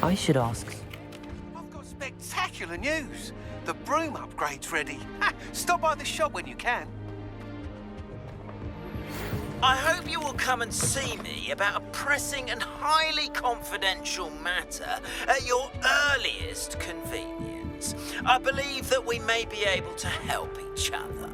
I should ask. I've got spectacular news. The broom upgrade's ready. Ha, stop by the shop when you can. I hope you will come and see me about a pressing and highly confidential matter at your earliest convenience. I believe that we may be able to help each other.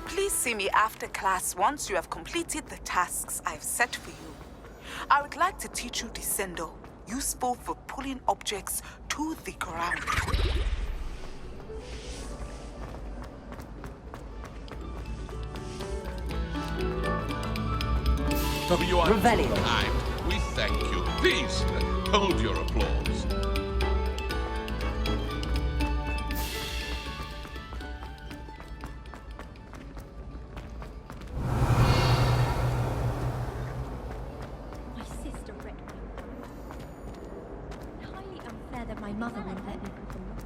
Please see me after class once you have completed the tasks I've set for you. I would like to teach you Descendo, useful for pulling objects to the ground. Revelio. Time. We thank you. Please, hold your applause. My sister wrecked me. Highly unfair that my mother won't let me put them up.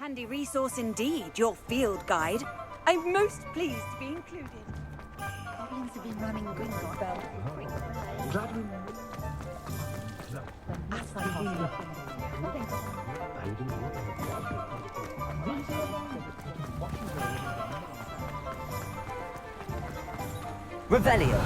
handy resource indeed, your field guide. I'm most pleased to be included. Goblins have been running Gringotts spells for quick fires. Revelio.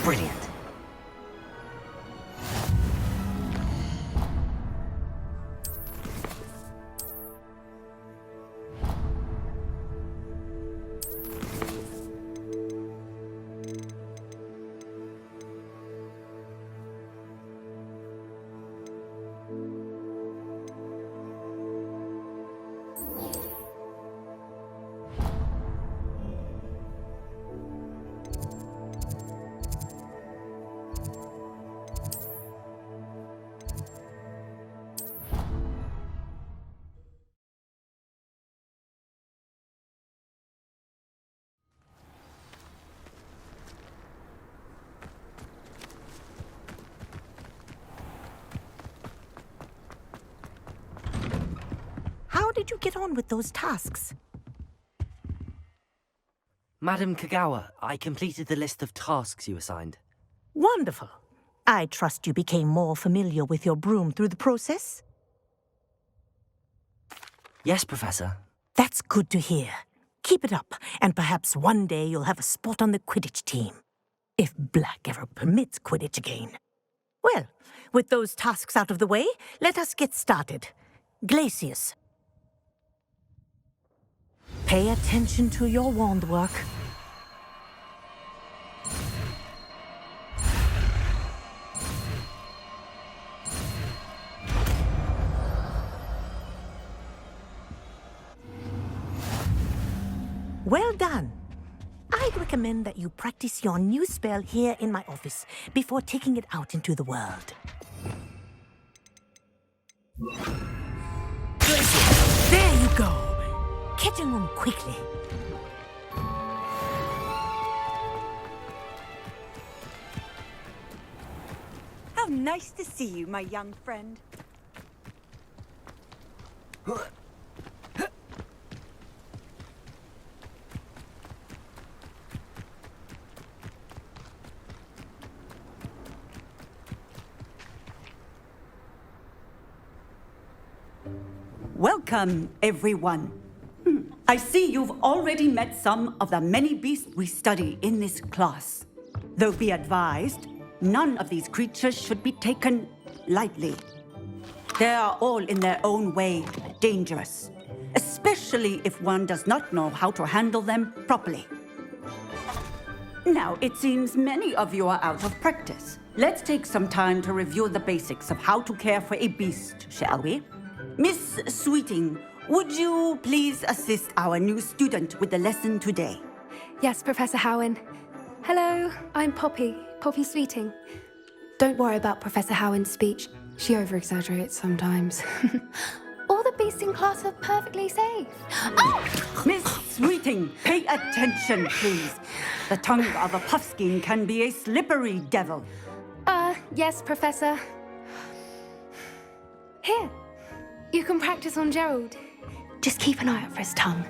Brilliant. How did you get on with those tasks? Madam Kagawa, I completed the list of tasks you assigned. Wonderful. I trust you became more familiar with your broom through the process? Yes, Professor. That's good to hear. Keep it up, and perhaps one day you'll have a spot on the Quidditch team. If Black ever permits Quidditch again. Well, with those tasks out of the way, let us get started. Glacius. Pay attention to your wand work. Well done. I'd recommend that you practice your new spell here in my office before taking it out into the world. There you go. Catching on quickly. How nice to see you, my young friend. Welcome, everyone. I see you've already met some of the many beasts we study in this class. Though be advised, none of these creatures should be taken lightly. They are all in their own way dangerous, especially if one does not know how to handle them properly. Now, it seems many of you are out of practice. Let's take some time to review the basics of how to care for a beast, shall we? Miss Sweeting, would you please assist our new student with the lesson today? Yes, Professor Howen. Hello, I'm Poppy Sweeting. Don't worry about Professor Howen's speech. She over-exaggerates sometimes. All the beasts in class are perfectly safe. Oh! Miss Sweeting, pay attention, please. The tongue of a puffskein can be a slippery devil. Yes, Professor. Here, you can practice on Gerald. Just keep an eye out for his tongue.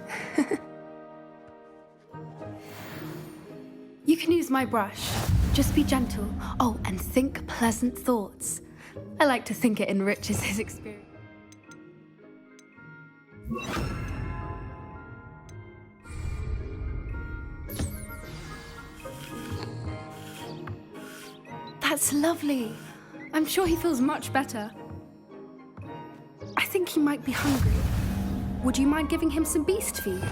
You can use my brush. Just be gentle. Oh, and think pleasant thoughts. I like to think it enriches his experience. That's lovely. I'm sure he feels much better. I think he might be hungry. Would you mind giving him some beast feed?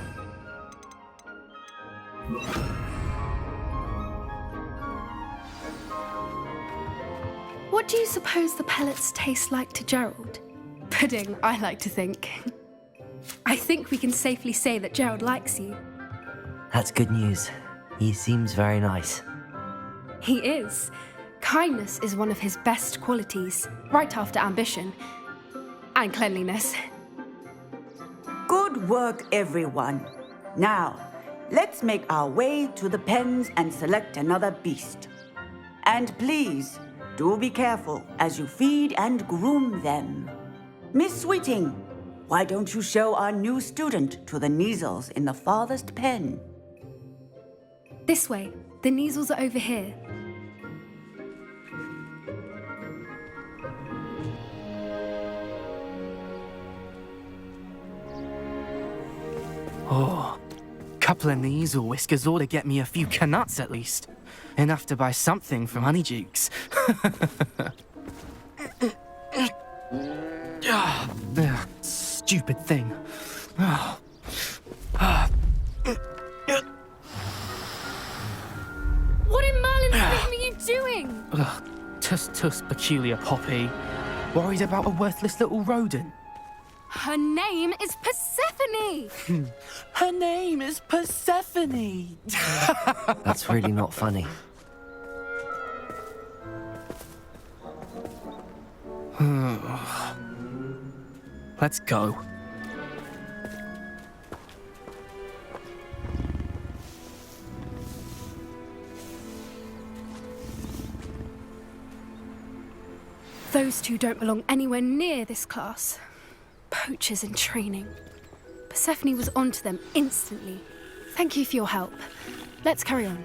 What do you suppose the pellets taste like to Gerald? Pudding, I like to think. I think we can safely say that Gerald likes you. That's good news. He seems very nice. He is. Kindness is one of his best qualities, right after ambition. And cleanliness. Good work, everyone. Now, let's make our way to the pens and select another beast. And please, do be careful as you feed and groom them. Miss Sweeting, why don't you show our new student to the Neasels in the farthest pen? This way. The Neasels are over here. Oh, couple of Neasel whiskers ought to get me a few canuts at least. Enough to buy something from Honeydukes. Stupid thing. What in Merlin's name are you doing? Tuss, peculiar Poppy. Worried about a worthless little rodent. Her name is Persephone! Her name is Persephone! That's really not funny. Let's go. Those two don't belong anywhere near this class. Poachers in training. Persephone was onto them instantly. Thank you for your help. Let's carry on.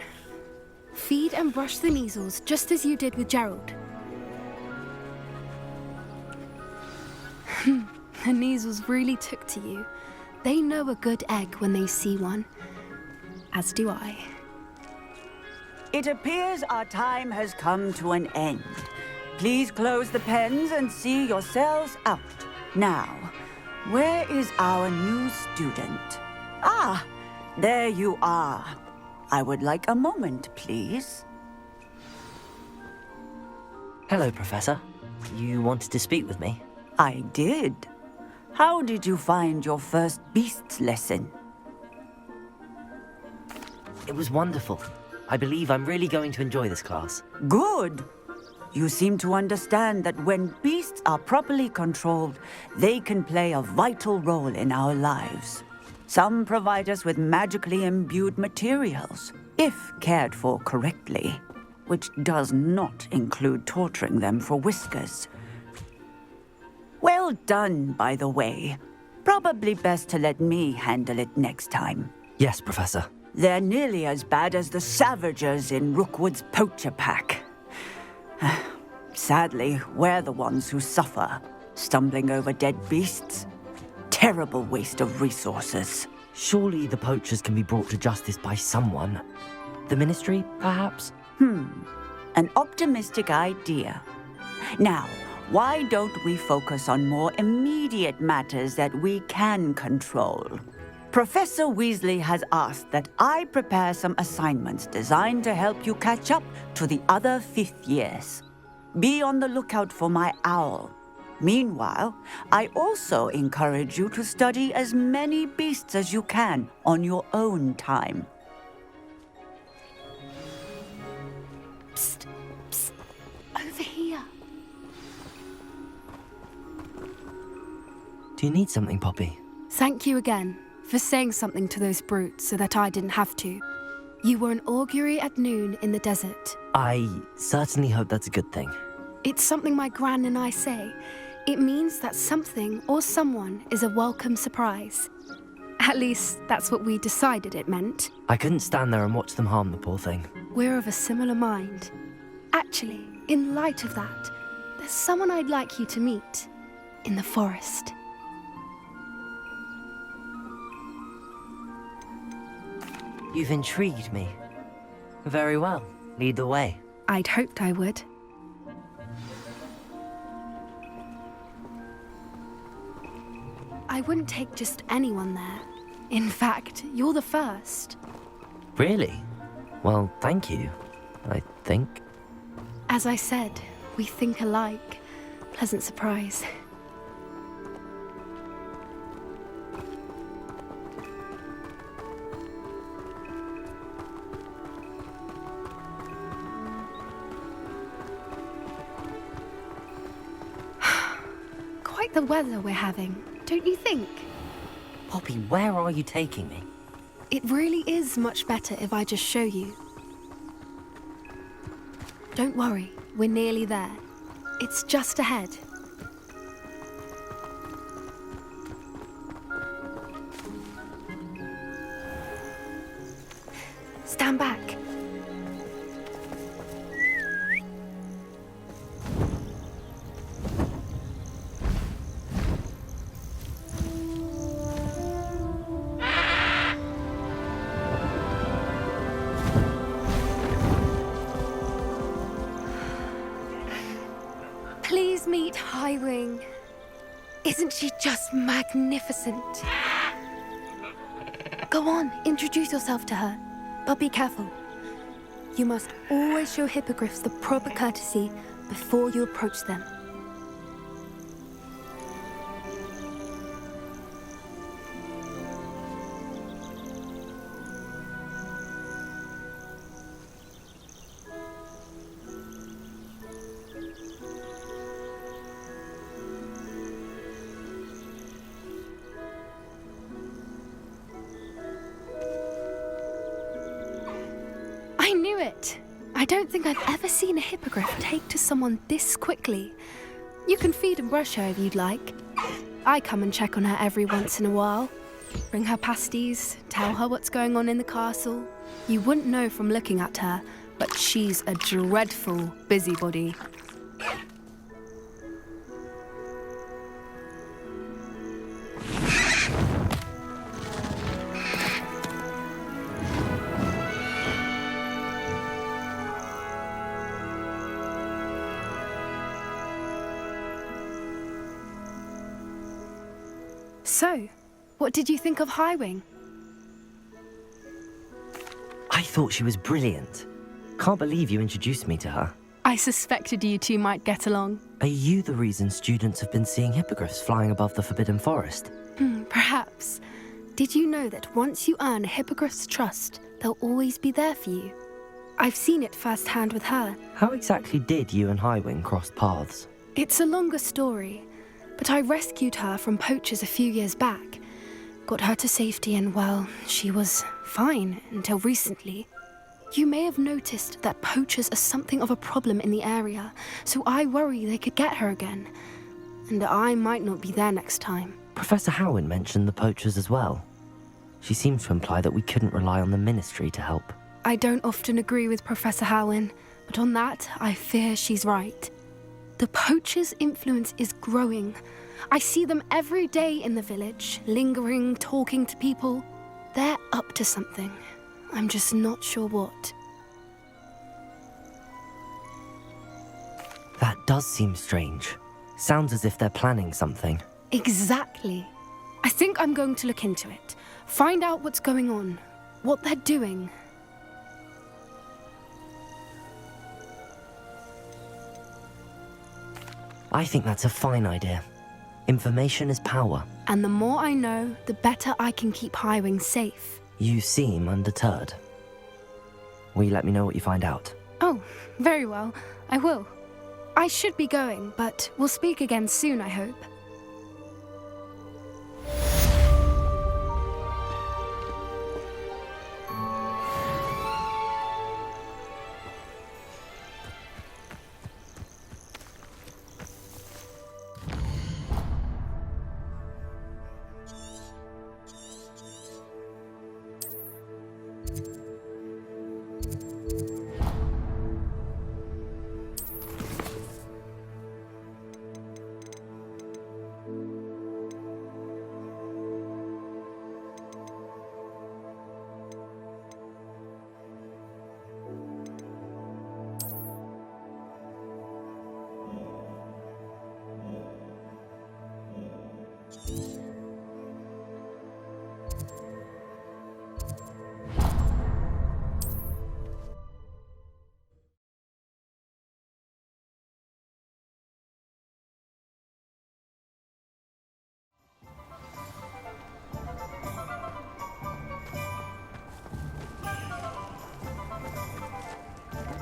Feed and brush the Neasels just as you did with Gerald. The Neasels really took to you. They know a good egg when they see one. As do I. It appears our time has come to an end. Please close the pens and see yourselves out. Now, where is our new student? Ah, there you are. I would like a moment, please. Hello, Professor. You wanted to speak with me? I did. How did you find your first beasts lesson? It was wonderful. I believe I'm really going to enjoy this class. Good. You seem to understand that when beasts are properly controlled, they can play a vital role in our lives. Some provide us with magically imbued materials, if cared for correctly, which does not include torturing them for whiskers. Well done, by the way. Probably best to let me handle it next time. Yes, Professor. They're nearly as bad as the Savagers in Rookwood's poacher pack. Sadly, we're the ones who suffer, stumbling over dead beasts. Terrible waste of resources. Surely the poachers can be brought to justice by someone. The Ministry, perhaps? An optimistic idea. Now, why don't we focus on more immediate matters that we can control? Professor Weasley has asked that I prepare some assignments designed to help you catch up to the other fifth years. Be on the lookout for my owl. Meanwhile, I also encourage you to study as many beasts as you can on your own time. Psst, psst, over here. Do you need something, Poppy? Thank you again for saying something to those brutes so that I didn't have to. You were an augury at noon in the desert. I certainly hope that's a good thing. It's something my gran and I say. It means that something or someone is a welcome surprise. At least, that's what we decided it meant. I couldn't stand there and watch them harm the poor thing. We're of a similar mind. Actually, in light of that, there's someone I'd like you to meet in the forest. You've intrigued me. Very well. Lead the way. I'd hoped I would. I wouldn't take just anyone there. In fact, you're the first. Really? Well, thank you, I think. As I said, we think alike. Pleasant surprise. Quite the weather we're having, don't you think? Poppy, where are you taking me? It really is much better if I just show you. Don't worry, we're nearly there. It's just ahead. Stand back. Please meet Highwing. Isn't she just magnificent? Go on, introduce yourself to her. But be careful. You must always show hippogriffs the proper courtesy before you approach them. I knew it! I don't think I've ever seen a hippogriff take to someone this quickly. You can feed and brush her if you'd like. I come and check on her every once in a while. Bring her pasties, tell her what's going on in the castle. You wouldn't know from looking at her, but she's a dreadful busybody. So, what did you think of Highwing? I thought she was brilliant. Can't believe you introduced me to her. I suspected you two might get along. Are you the reason students have been seeing hippogriffs flying above the Forbidden Forest? Perhaps. Did you know that once you earn a hippogriff's trust, they'll always be there for you? I've seen it firsthand with her. How exactly did you and Highwing cross paths? It's a longer story, but I rescued her from poachers a few years back. Got her to safety and, well, she was fine until recently. You may have noticed that poachers are something of a problem in the area, so I worry they could get her again. And I might not be there next time. Professor Howin mentioned the poachers as well. She seemed to imply that we couldn't rely on the Ministry to help. I don't often agree with Professor Howin, but on that, I fear she's right. The poachers' influence is growing. I see them every day in the village, lingering, talking to people. They're up to something. I'm just not sure what. That does seem strange. Sounds as if they're planning something. Exactly. I think I'm going to look into it. Find out what's going on, what they're doing. I think that's a fine idea. Information is power. And the more I know, the better I can keep Highwing safe. You seem undeterred. Will you let me know what you find out? Oh, very well. I will. I should be going, but we'll speak again soon, I hope.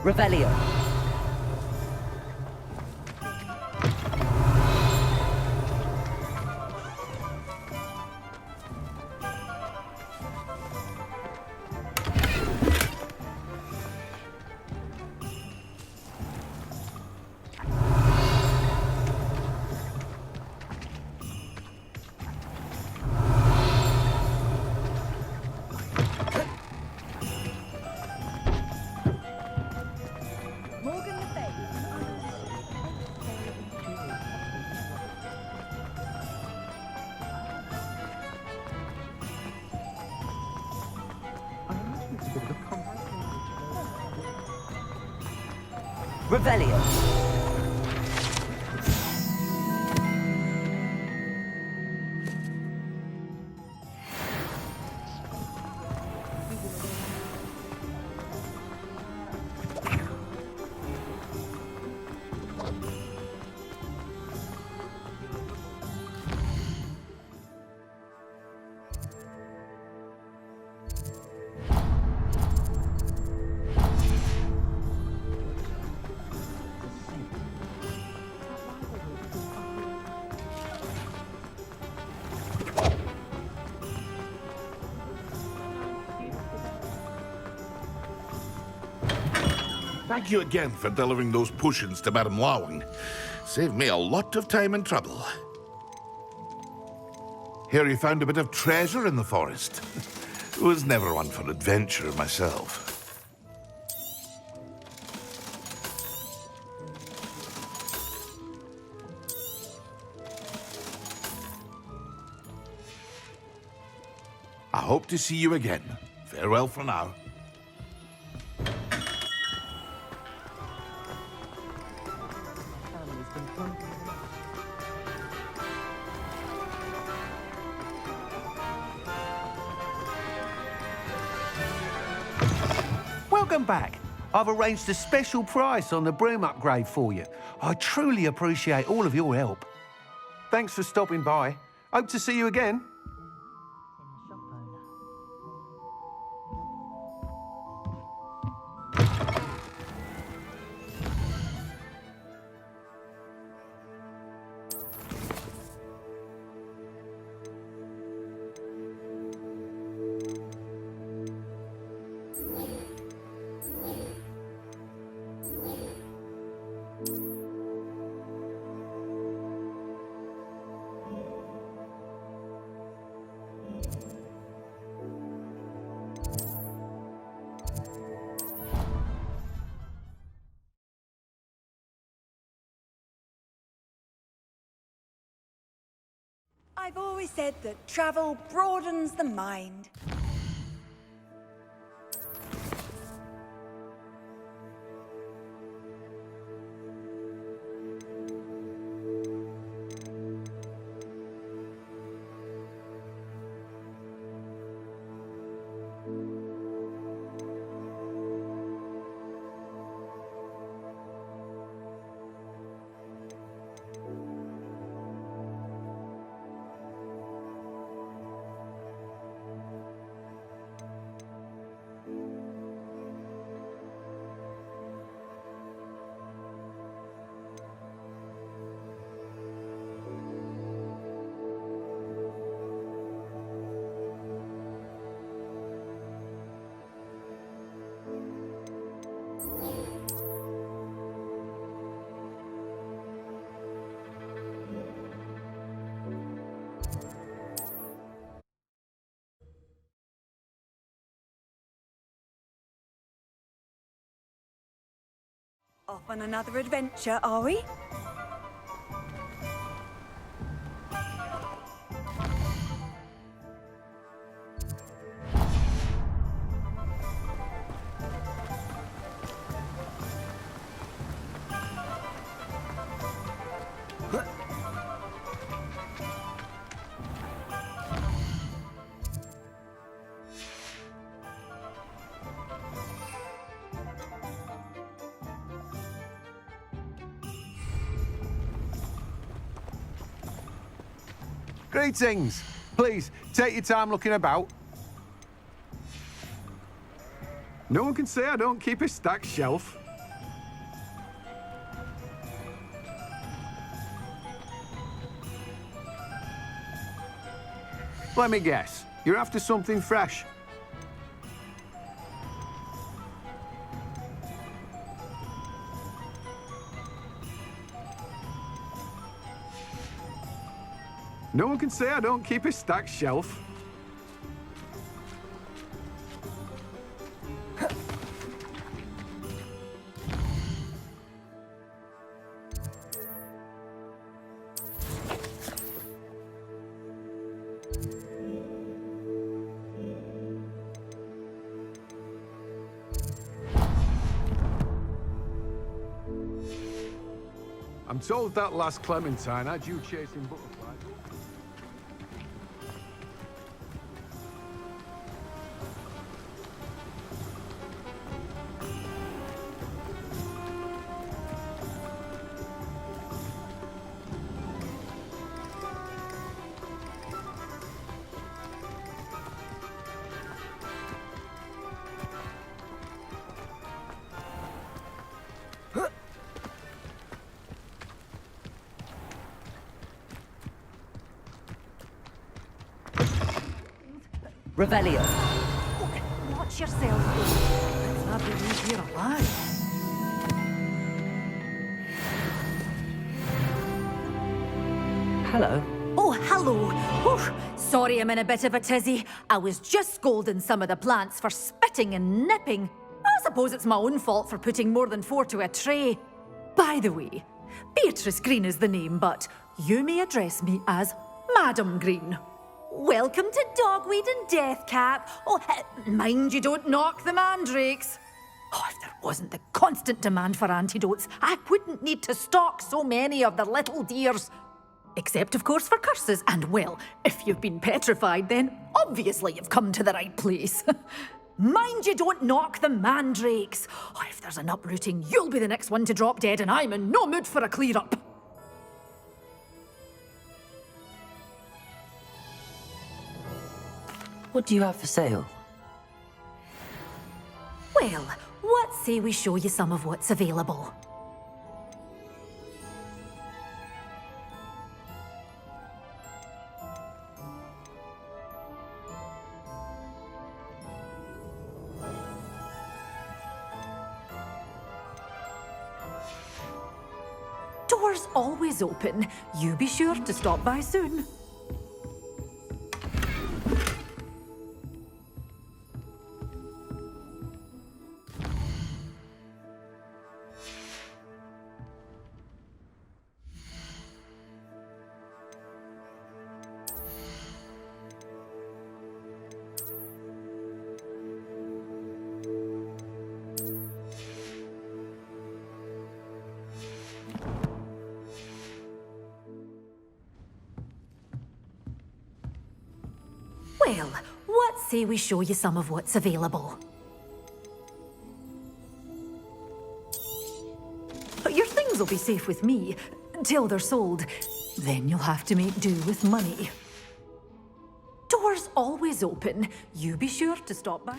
Revelio. Revelio. Thank you again for delivering those potions to Madame Lawing. Saved me a lot of time and trouble. Here you found a bit of treasure in the forest. Was never one for adventure myself. I hope to see you again. Farewell for now. Welcome back. I've arranged a special price on the broom upgrade for you. I truly appreciate all of your help. Thanks for stopping by. Hope to see you again. I've always said that travel broadens the mind. Off on another adventure, are we? Greetings. Please, take your time looking about. No one can say I don't keep a stacked shelf. Let me guess. You're after something fresh. No one can say I don't keep a stacked shelf. I'm told that last Clementine had you chasing butterflies. Revelio. Watch yourself. Let's not be leave here alive. Hello. Oh, hello. Whew. Sorry I'm in a bit of a tizzy. I was just scolding some of the plants for spitting and nipping. I suppose it's my own fault for putting more than 4 to a tray. By the way, Beatrice Green is the name, but you may address me as Madam Green. Welcome to Dogweed and Deathcap. Oh, mind you don't knock the mandrakes. Oh, if there wasn't the constant demand for antidotes, I wouldn't need to stock so many of the little dears. Except, of course, for curses. And, well, if you've been petrified, then obviously you've come to the right place. Mind you don't knock the mandrakes. Oh, if there's an uprooting, you'll be the next one to drop dead, and I'm in no mood for a clear-up. What do you have for sale? Well, what say we show you some of what's available? Doors always open. You be sure to stop by soon. Well, what say we show you some of what's available? Your things will be safe with me, till they're sold. Then you'll have to make do with money. Doors always open. You be sure to stop by.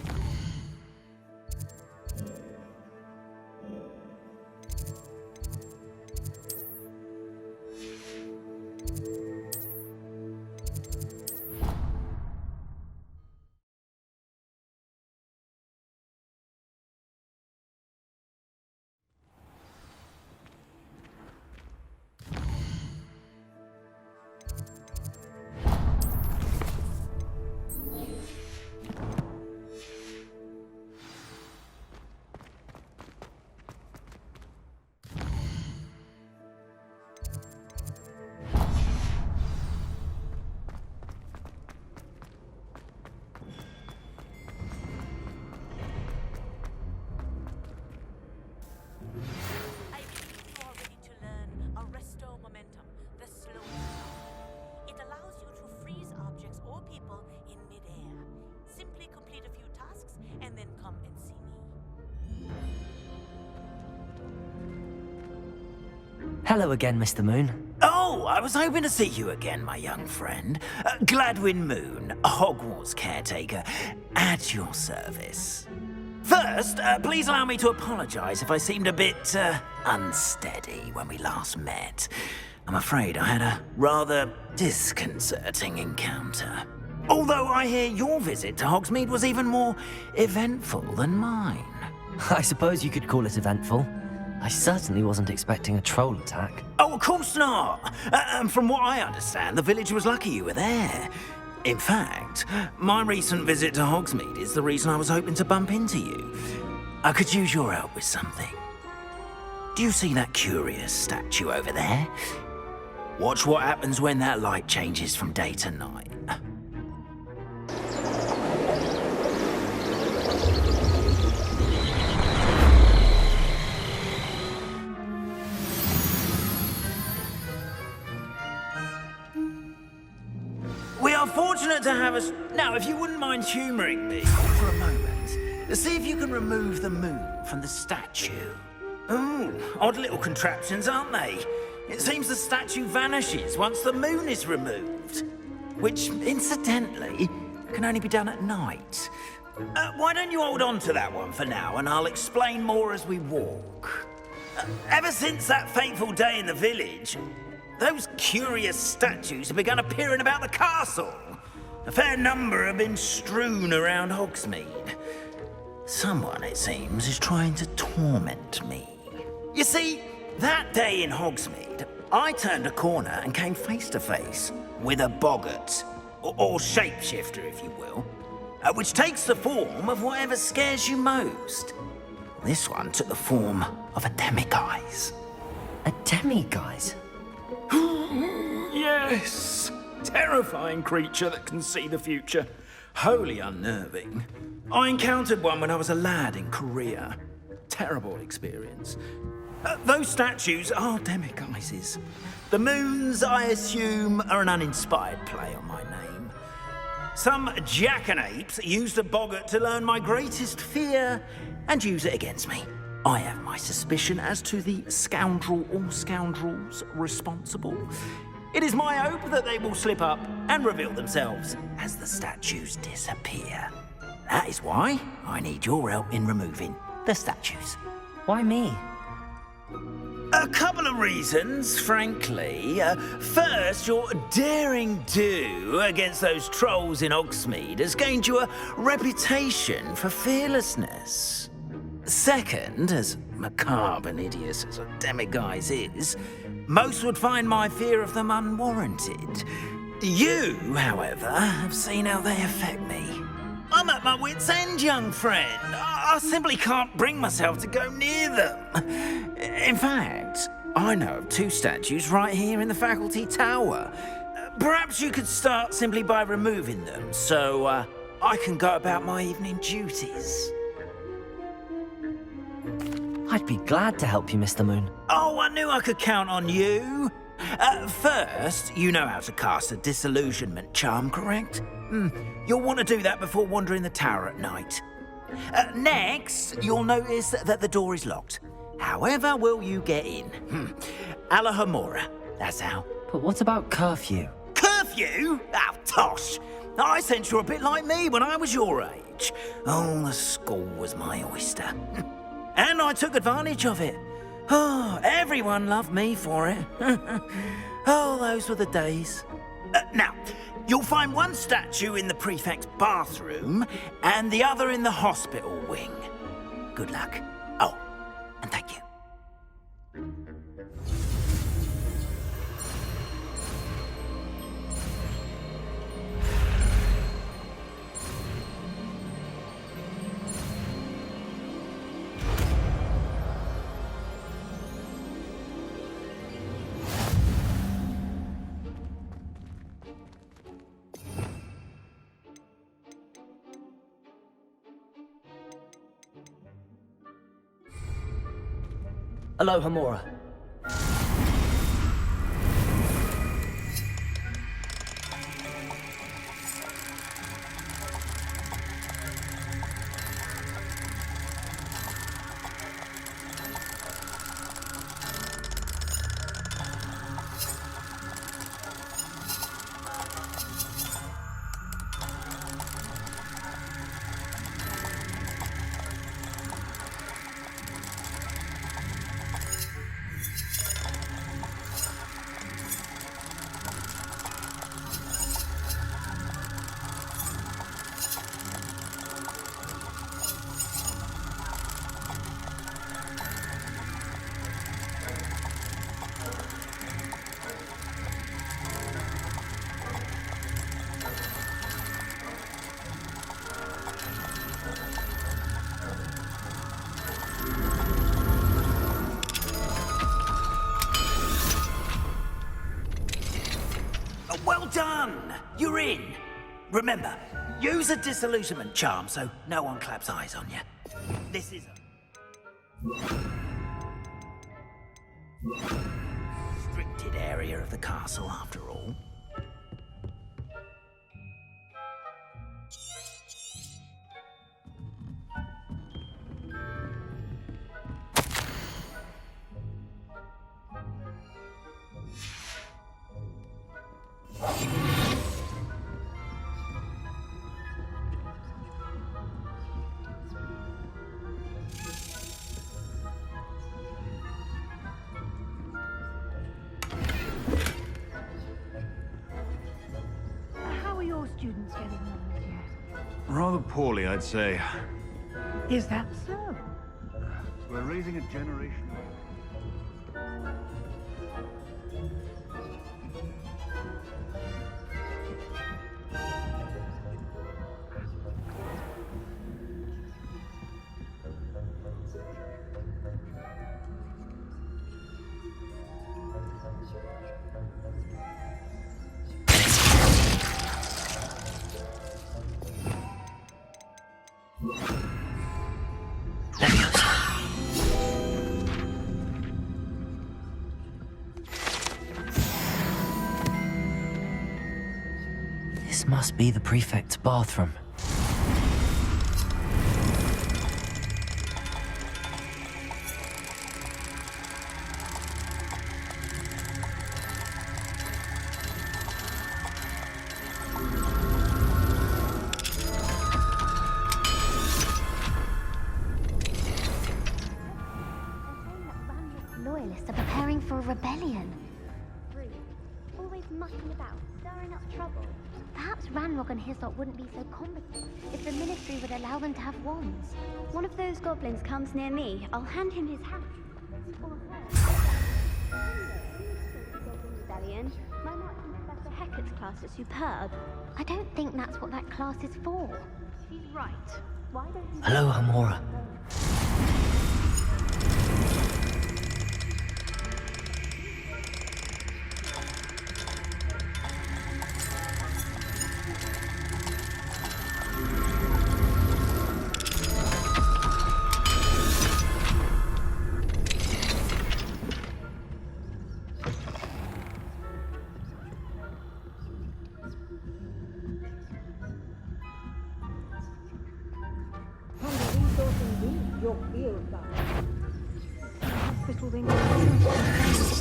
Hello again, Mr. Moon. Oh, I was hoping to see you again, my young friend. Gladwin Moon, Hogwarts caretaker, at your service. First, please allow me to apologise if I seemed a bit unsteady when we last met. I'm afraid I had a rather disconcerting encounter. Although I hear your visit to Hogsmeade was even more eventful than mine. I suppose you could call it eventful. I certainly wasn't expecting a troll attack. Oh, of course not. From what I understand, the village was lucky you were there. In fact, my recent visit to Hogsmeade is the reason I was hoping to bump into you. I could use your help with something. Do you see that curious statue over there? Watch what happens when that light changes from day to night. We are fortunate to have us. Now, if you wouldn't mind humouring me for a moment, see if you can remove the moon from the statue. Ooh, odd little contraptions, aren't they? It seems the statue vanishes once the moon is removed, which, incidentally, can only be done at night. Why don't you hold on to that one for now, and I'll explain more as we walk. Ever since that fateful day in the village, those curious statues have begun appearing about the castle. A fair number have been strewn around Hogsmeade. Someone, it seems, is trying to torment me. You see, that day in Hogsmeade, I turned a corner and came face to face with a boggart, or shapeshifter, if you will, which takes the form of whatever scares you most. This one took the form of a demiguise. A demiguise? Yes! Terrifying creature that can see the future. Wholly unnerving. I encountered one when I was a lad in Korea. Terrible experience. Those statues are demiguises. The moons, I assume, are an uninspired play on my name. Some jackanapes used a boggart to learn my greatest fear and use it against me. I have my suspicion as to the scoundrel or scoundrels responsible. It is my hope that they will slip up and reveal themselves as the statues disappear. That is why I need your help in removing the statues. Why me? A couple of reasons, frankly. First, your daring do against those trolls in Hogsmeade has gained you a reputation for fearlessness. Second, as macabre and hideous as a demiguise is, most would find my fear of them unwarranted. You, however, have seen how they affect me. I'm at my wit's end, young friend. I simply can't bring myself to go near them. In fact, I know of two statues right here in the faculty tower. Perhaps you could start simply by removing them, so I can go about my evening duties. I'd be glad to help you, Mr. Moon. Oh, I knew I could count on you. First, you know how to cast a disillusionment charm, correct? You'll want to do that before wandering the tower at night. Next, you'll notice that the door is locked. However will you get in? Alahomora, that's how. But what about curfew? Curfew? Oh, tosh. I sense you're a bit like me when I was your age. Oh, the school was my oyster. And I took advantage of it. Oh, everyone loved me for it. Oh, those were the days. Now, you'll find one statue in the prefect's bathroom and the other in the hospital wing. Good luck. Oh, and thank you. Alohomora. Remember, use a disillusionment charm so no one claps eyes on you. This is a restricted area of the castle, after all. How are your students getting on this year? Rather poorly, I'd say. Is that so? We're raising a generation. This must be the prefect's bathroom. Loyalists are preparing for a rebellion. Rude. Always mucking about, stirring up trouble. Perhaps Ranrock and his lot wouldn't be so competent if the Ministry would allow them to have wands. One of those goblins comes near me, I'll hand him his hat. Or her. Rebellion. My mark from Professor Hecat's class is superb. I don't think that's what that class is for. She's right. Why don't you... Hello, Hamora.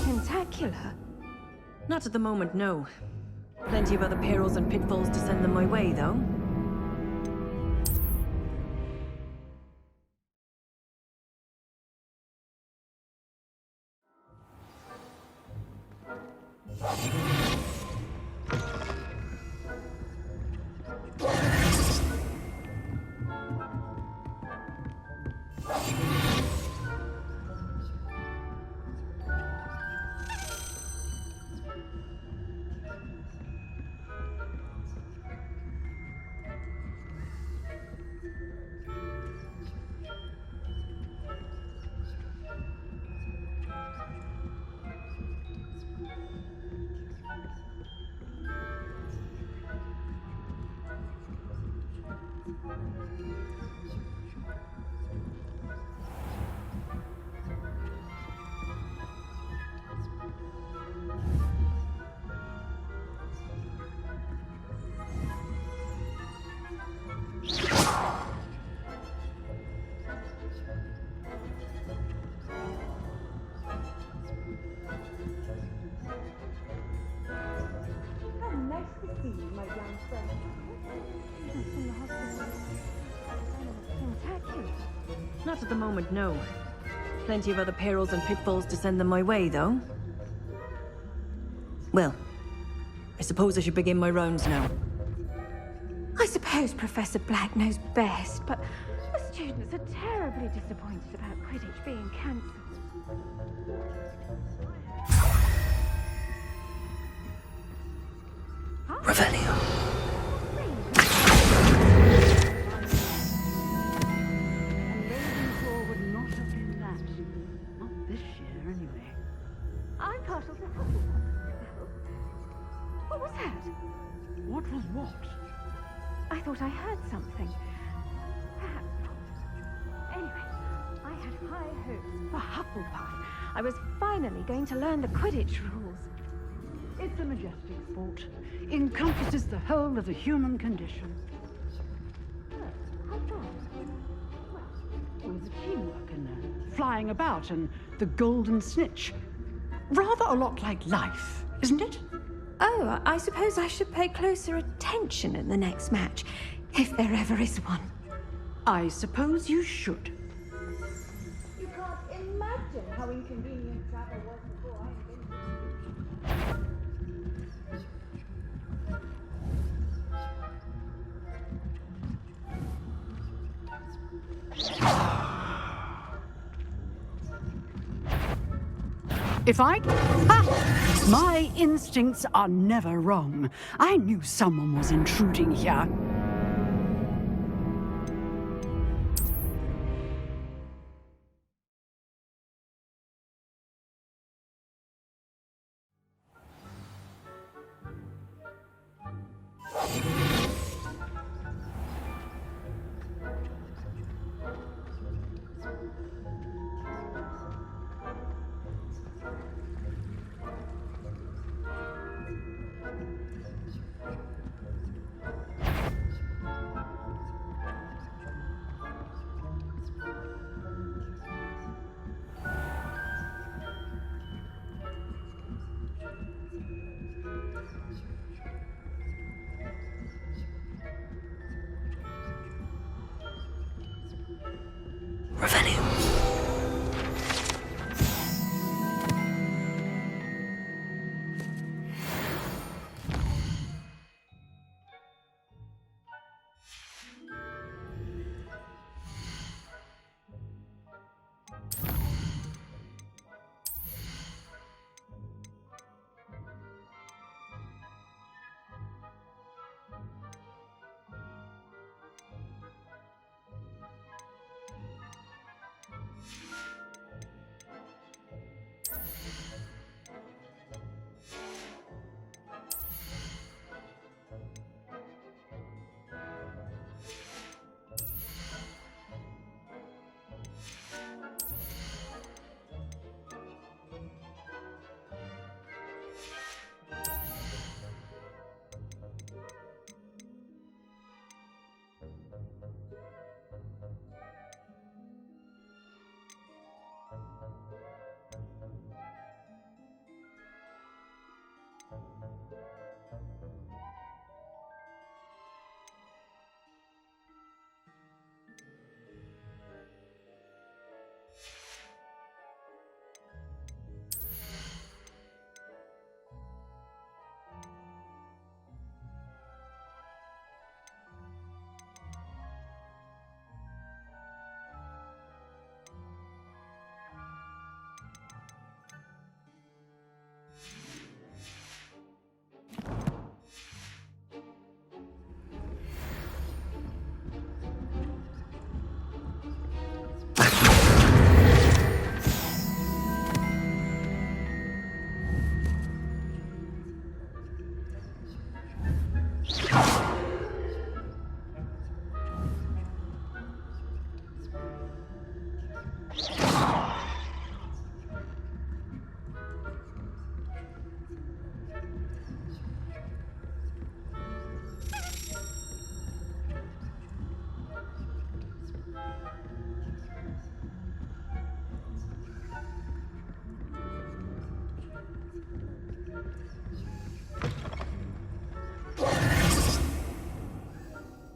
Tentacular? Not at the moment, no. Plenty of other perils and pitfalls to send them my way, though. Not at the moment, no. Plenty of other perils and pitfalls to send them my way, though. Well, I suppose I should begin my rounds now. I suppose Professor Black knows best, but the students are terribly disappointed about Quidditch being cancelled. Revelio. I'm partial to Hogwarts. What was that? What was what? something. Perhaps not. Anyway, I had high hopes for Hufflepuff. I was finally going to learn the Quidditch rules. It's a majestic sport. Encompasses the whole of the human condition. How come? With teamwork and flying about and the golden snitch. Rather a lot like life, isn't it? Oh, I suppose I should pay closer attention in the next match, if there ever is one. I suppose you should. You can't imagine how inconvenient travel was before I invented it. If I... Ha! My instincts are never wrong. I knew someone was intruding here.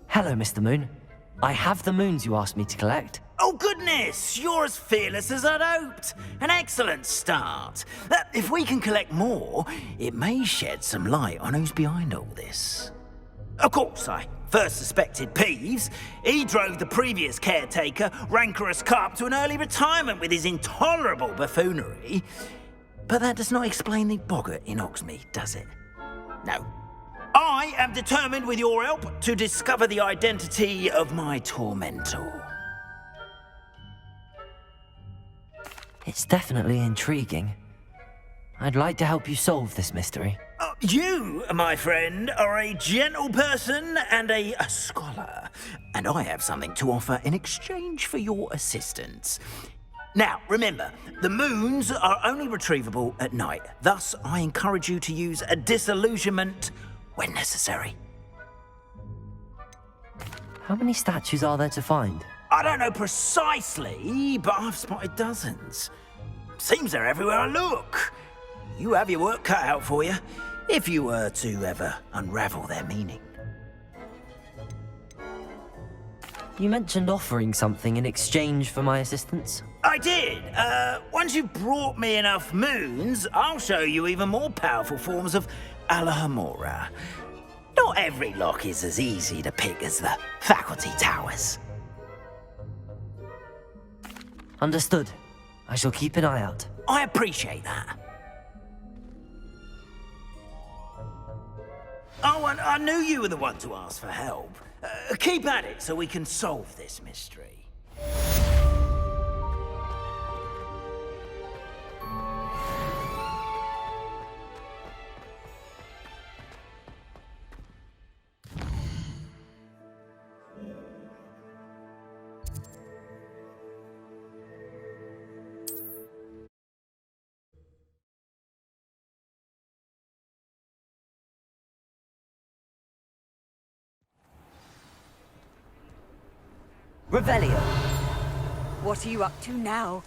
Hello, Mr. Moon. I have the moons you asked me to collect. Oh, goodness! You're as fearless as I'd hoped. An excellent start. If we can collect more, it may shed some light on who's behind all this. Of course, I first suspected Peeves. He drove the previous caretaker, Rancorous Carp, to an early retirement with his intolerable buffoonery. But that does not explain the boggart in Hogsmeade, does it? No. I am determined, with your help, to discover the identity of my tormentor. It's definitely intriguing. I'd like to help you solve this mystery. You, my friend, are a gentle person and a scholar, and I have something to offer in exchange for your assistance. Now, remember, the moons are only retrievable at night. Thus, I encourage you to use a disillusionment when necessary. How many statues are there to find? I don't know precisely, but I've spotted dozens. Seems they're everywhere I look. You have your work cut out for you, if you were to ever unravel their meaning. You mentioned offering something in exchange for my assistance? I did. Once you've brought me enough moons, I'll show you even more powerful forms of Alohomora. Not every lock is as easy to pick as the faculty towers. Understood. I shall keep an eye out. I appreciate that. Oh, and I knew you were the one to ask for help. Keep at it so we can solve this mystery. Revelio. What are you up to now?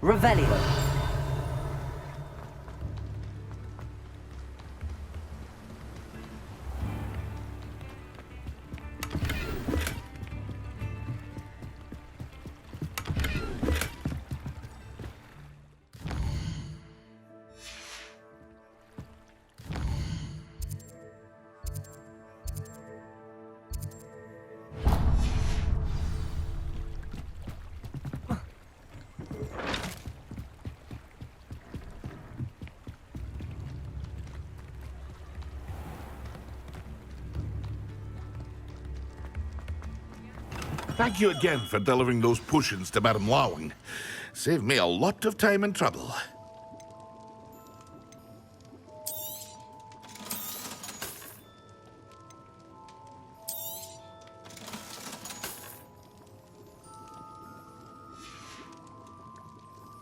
Revelio. Thank you again for delivering those potions to Madame Lawing. Saved me a lot of time and trouble.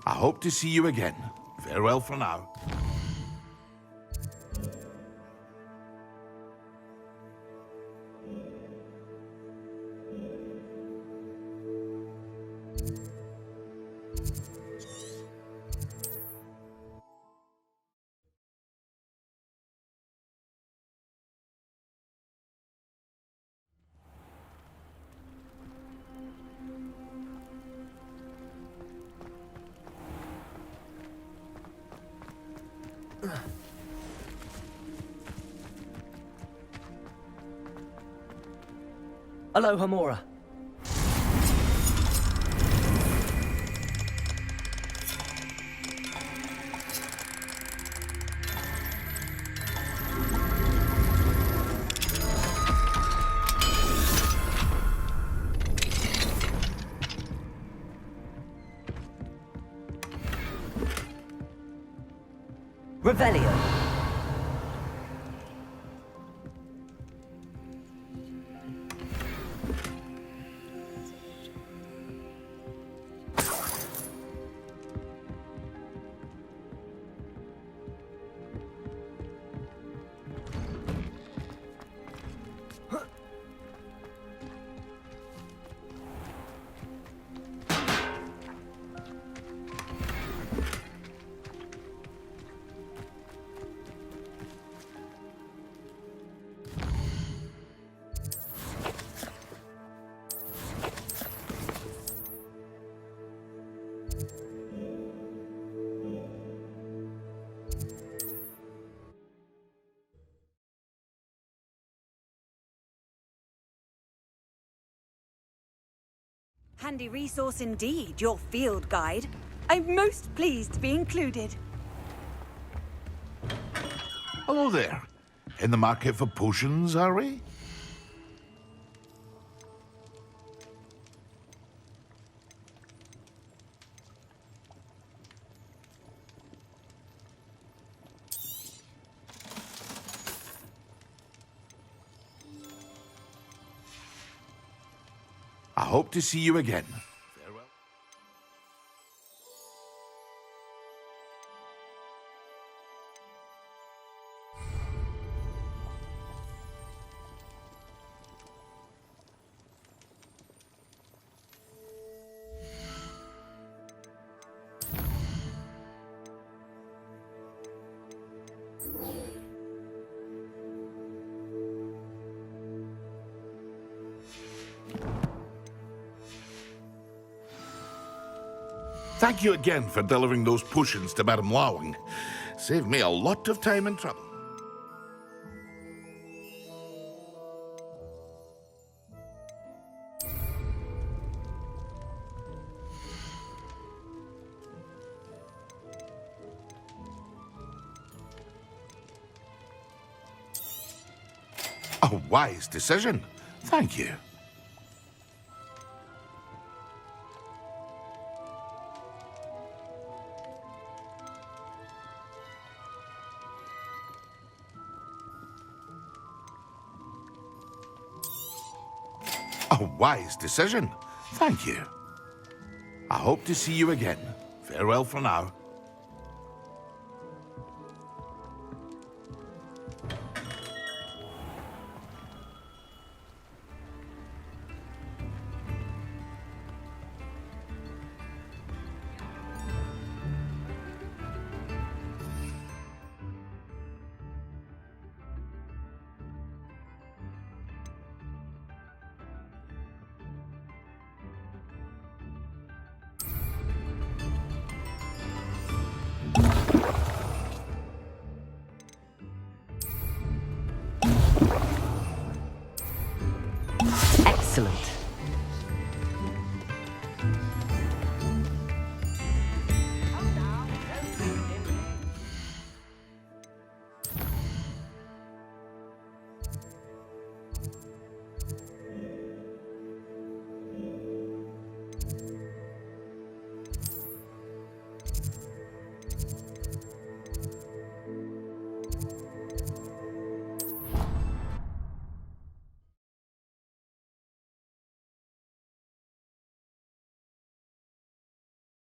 I hope to see you again. Farewell for now. Alohomora. Revelio. Handy resource indeed, your field guide. I'm most pleased to be included. Hello there. In the market for potions, are we? I hope to see you again. Farewell. Thank you again for delivering those potions to Madame Lawing. Saved me a lot of time and trouble. A wise decision. Thank you. A wise decision. Thank you. I hope to see you again. Farewell for now. Excellent.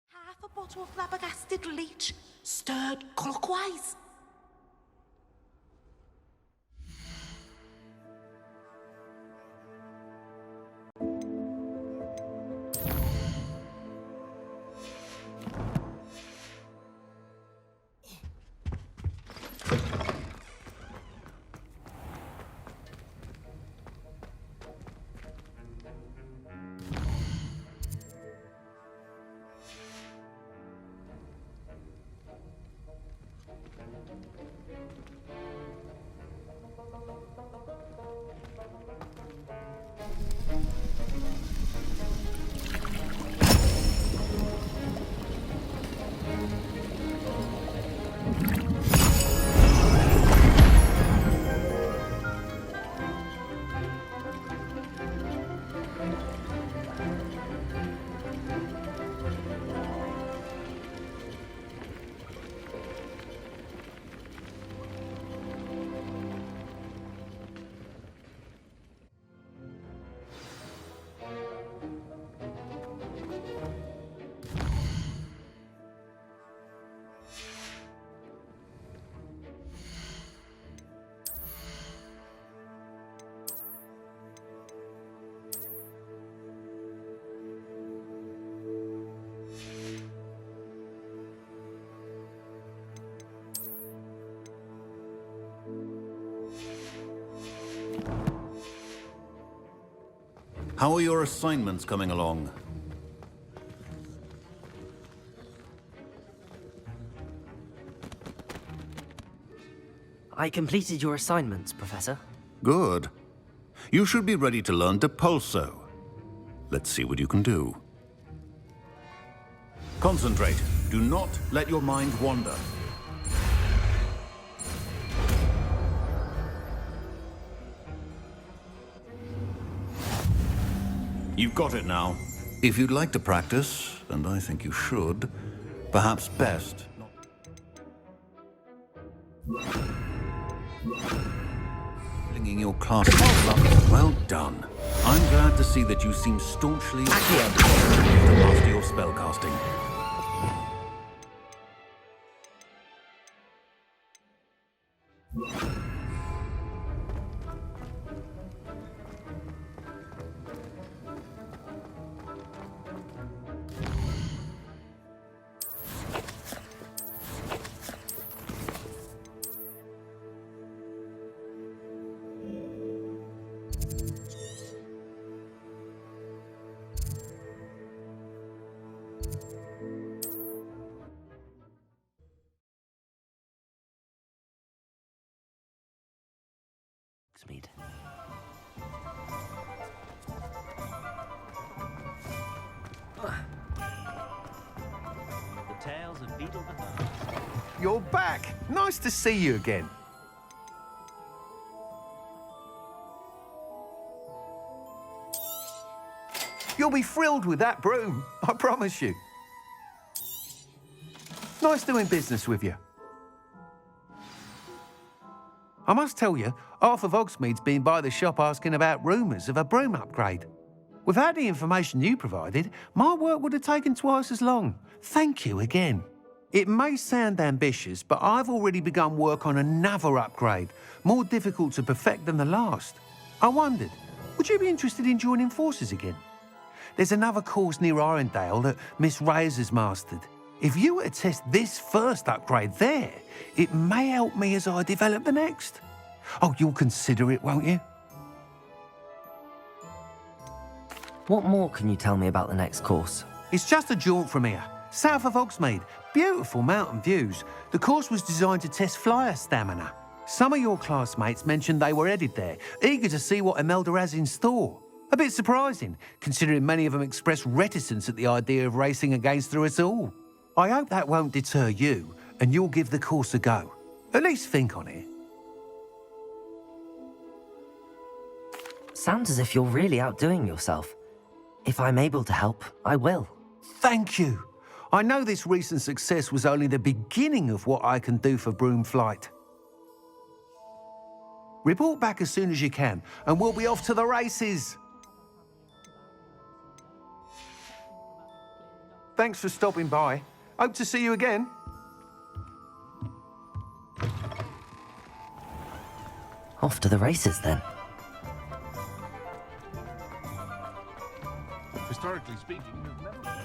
Half a bottle of flabbergasted leech, stirred clockwise. How are your assignments coming along? I completed your assignments, Professor. Good. You should be ready to learn to pulso. Let's see what you can do. Concentrate. Do not let your mind wander. You've got it now. If you'd like to practice, and I think you should, perhaps best flinging your class. Well done. I'm glad to see that you seem staunchly to master your spellcasting. Mead. The tales of Beetle the Third. You're back! Nice to see you again. You'll be thrilled with that broom, I promise you. Nice doing business with you. I must tell you, half of Hogsmeade's been by the shop asking about rumours of a broom upgrade. Without the information you provided, my work would have taken twice as long. Thank you again. It may sound ambitious, but I've already begun work on another upgrade, more difficult to perfect than the last. I wondered, would you be interested in joining forces again? There's another course near Arendelle that Miss Reyes has mastered. If you were to test this first upgrade there, it may help me as I develop the next. Oh, you'll consider it, won't you? What more can you tell me about the next course? It's just a jaunt from here, south of Hogsmeade. Beautiful mountain views. The course was designed to test flyer stamina. Some of your classmates mentioned they were headed there, eager to see what Imelda has in store. A bit surprising, considering many of them expressed reticence at the idea of racing against her at all. I hope that won't deter you, and you'll give the course a go. At least think on it. Sounds as if you're really outdoing yourself. If I'm able to help, I will. Thank you. I know this recent success was only the beginning of what I can do for Broomflight. Report back as soon as you can, and we'll be off to the races. Thanks for stopping by. Hope to see you again. Off to the races, then. Historically speaking, there's never...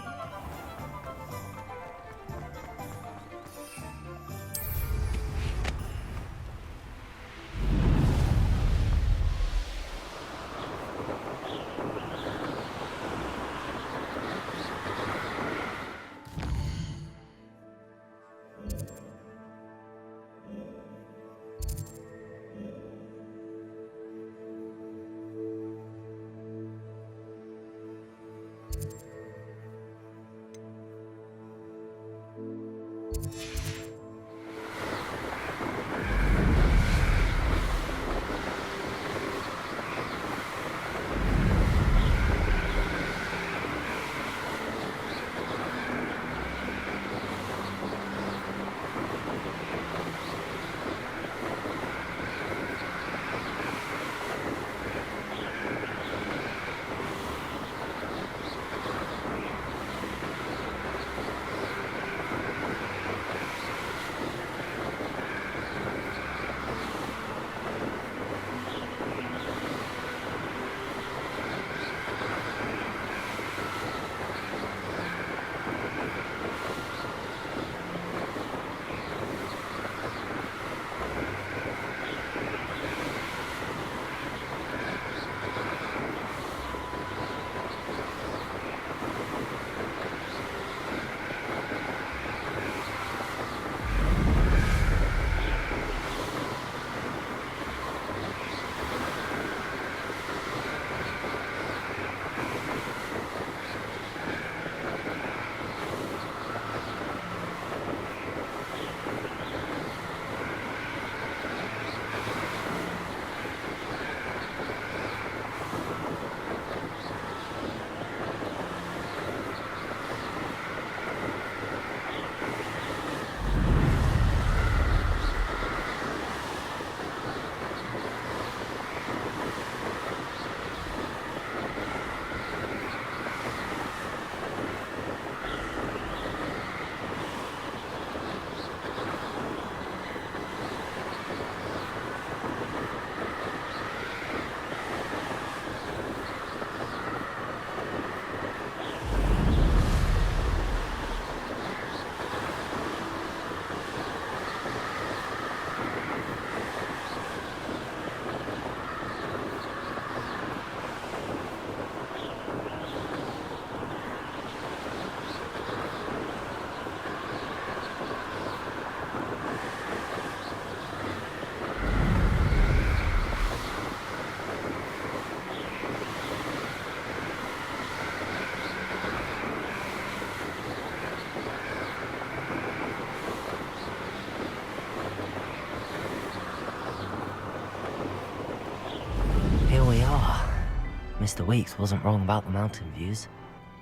Mr. Weeks wasn't wrong about the mountain views.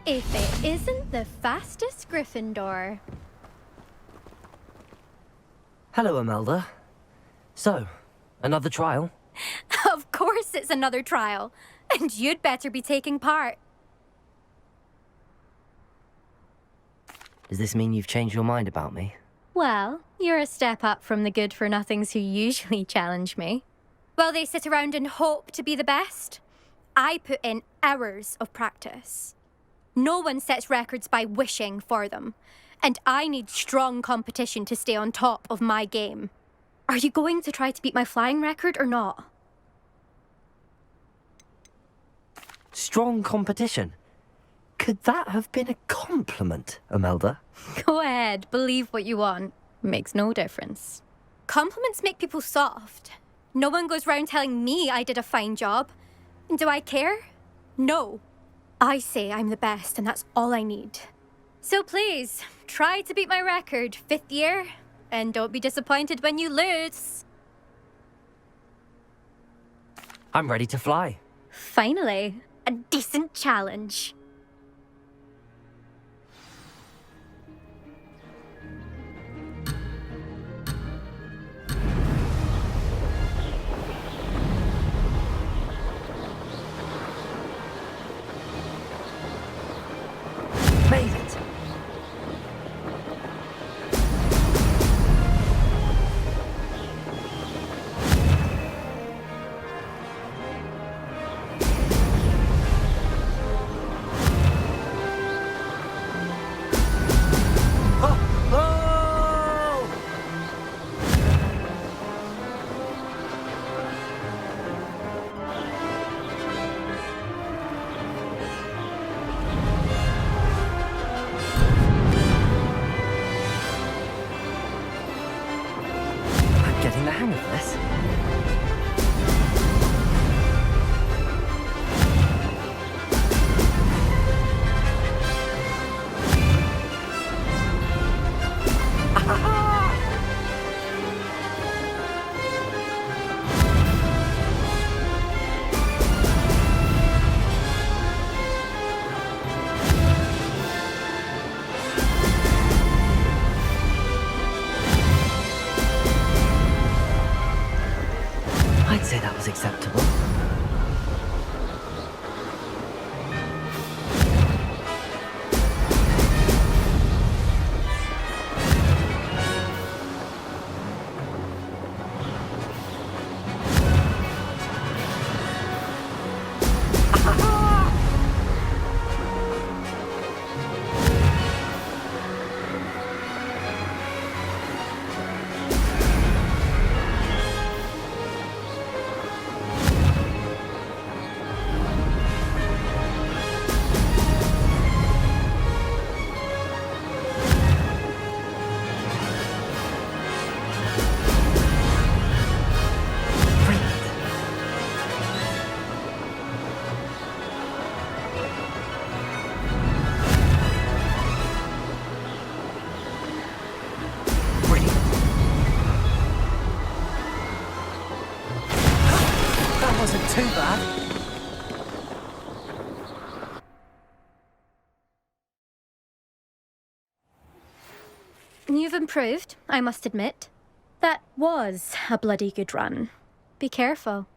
If it isn't the fastest Gryffindor. Hello, Imelda. So, another trial? Of course it's another trial. And you'd better be taking part. Does this mean you've changed your mind about me? Well, you're a step up from the good-for-nothings who usually challenge me. While they sit around and hope to be the best, I put in hours of practice. No one sets records by wishing for them, and I need strong competition to stay on top of my game. Are you going to try to beat my flying record or not? Strong competition? Could that have been a compliment, Imelda? Go ahead, believe what you want. Makes no difference. Compliments make people soft. No one goes round telling me I did a fine job. And do I care? No. I say I'm the best, and that's all I need. So please, try to beat my record, 5th year, and don't be disappointed when you lose. I'm ready to fly. Finally, a decent challenge. Made it! Getting the hang of this. I'd say that was acceptable. Wasn't too bad. You've improved, I must admit. That was a bloody good run. Be careful.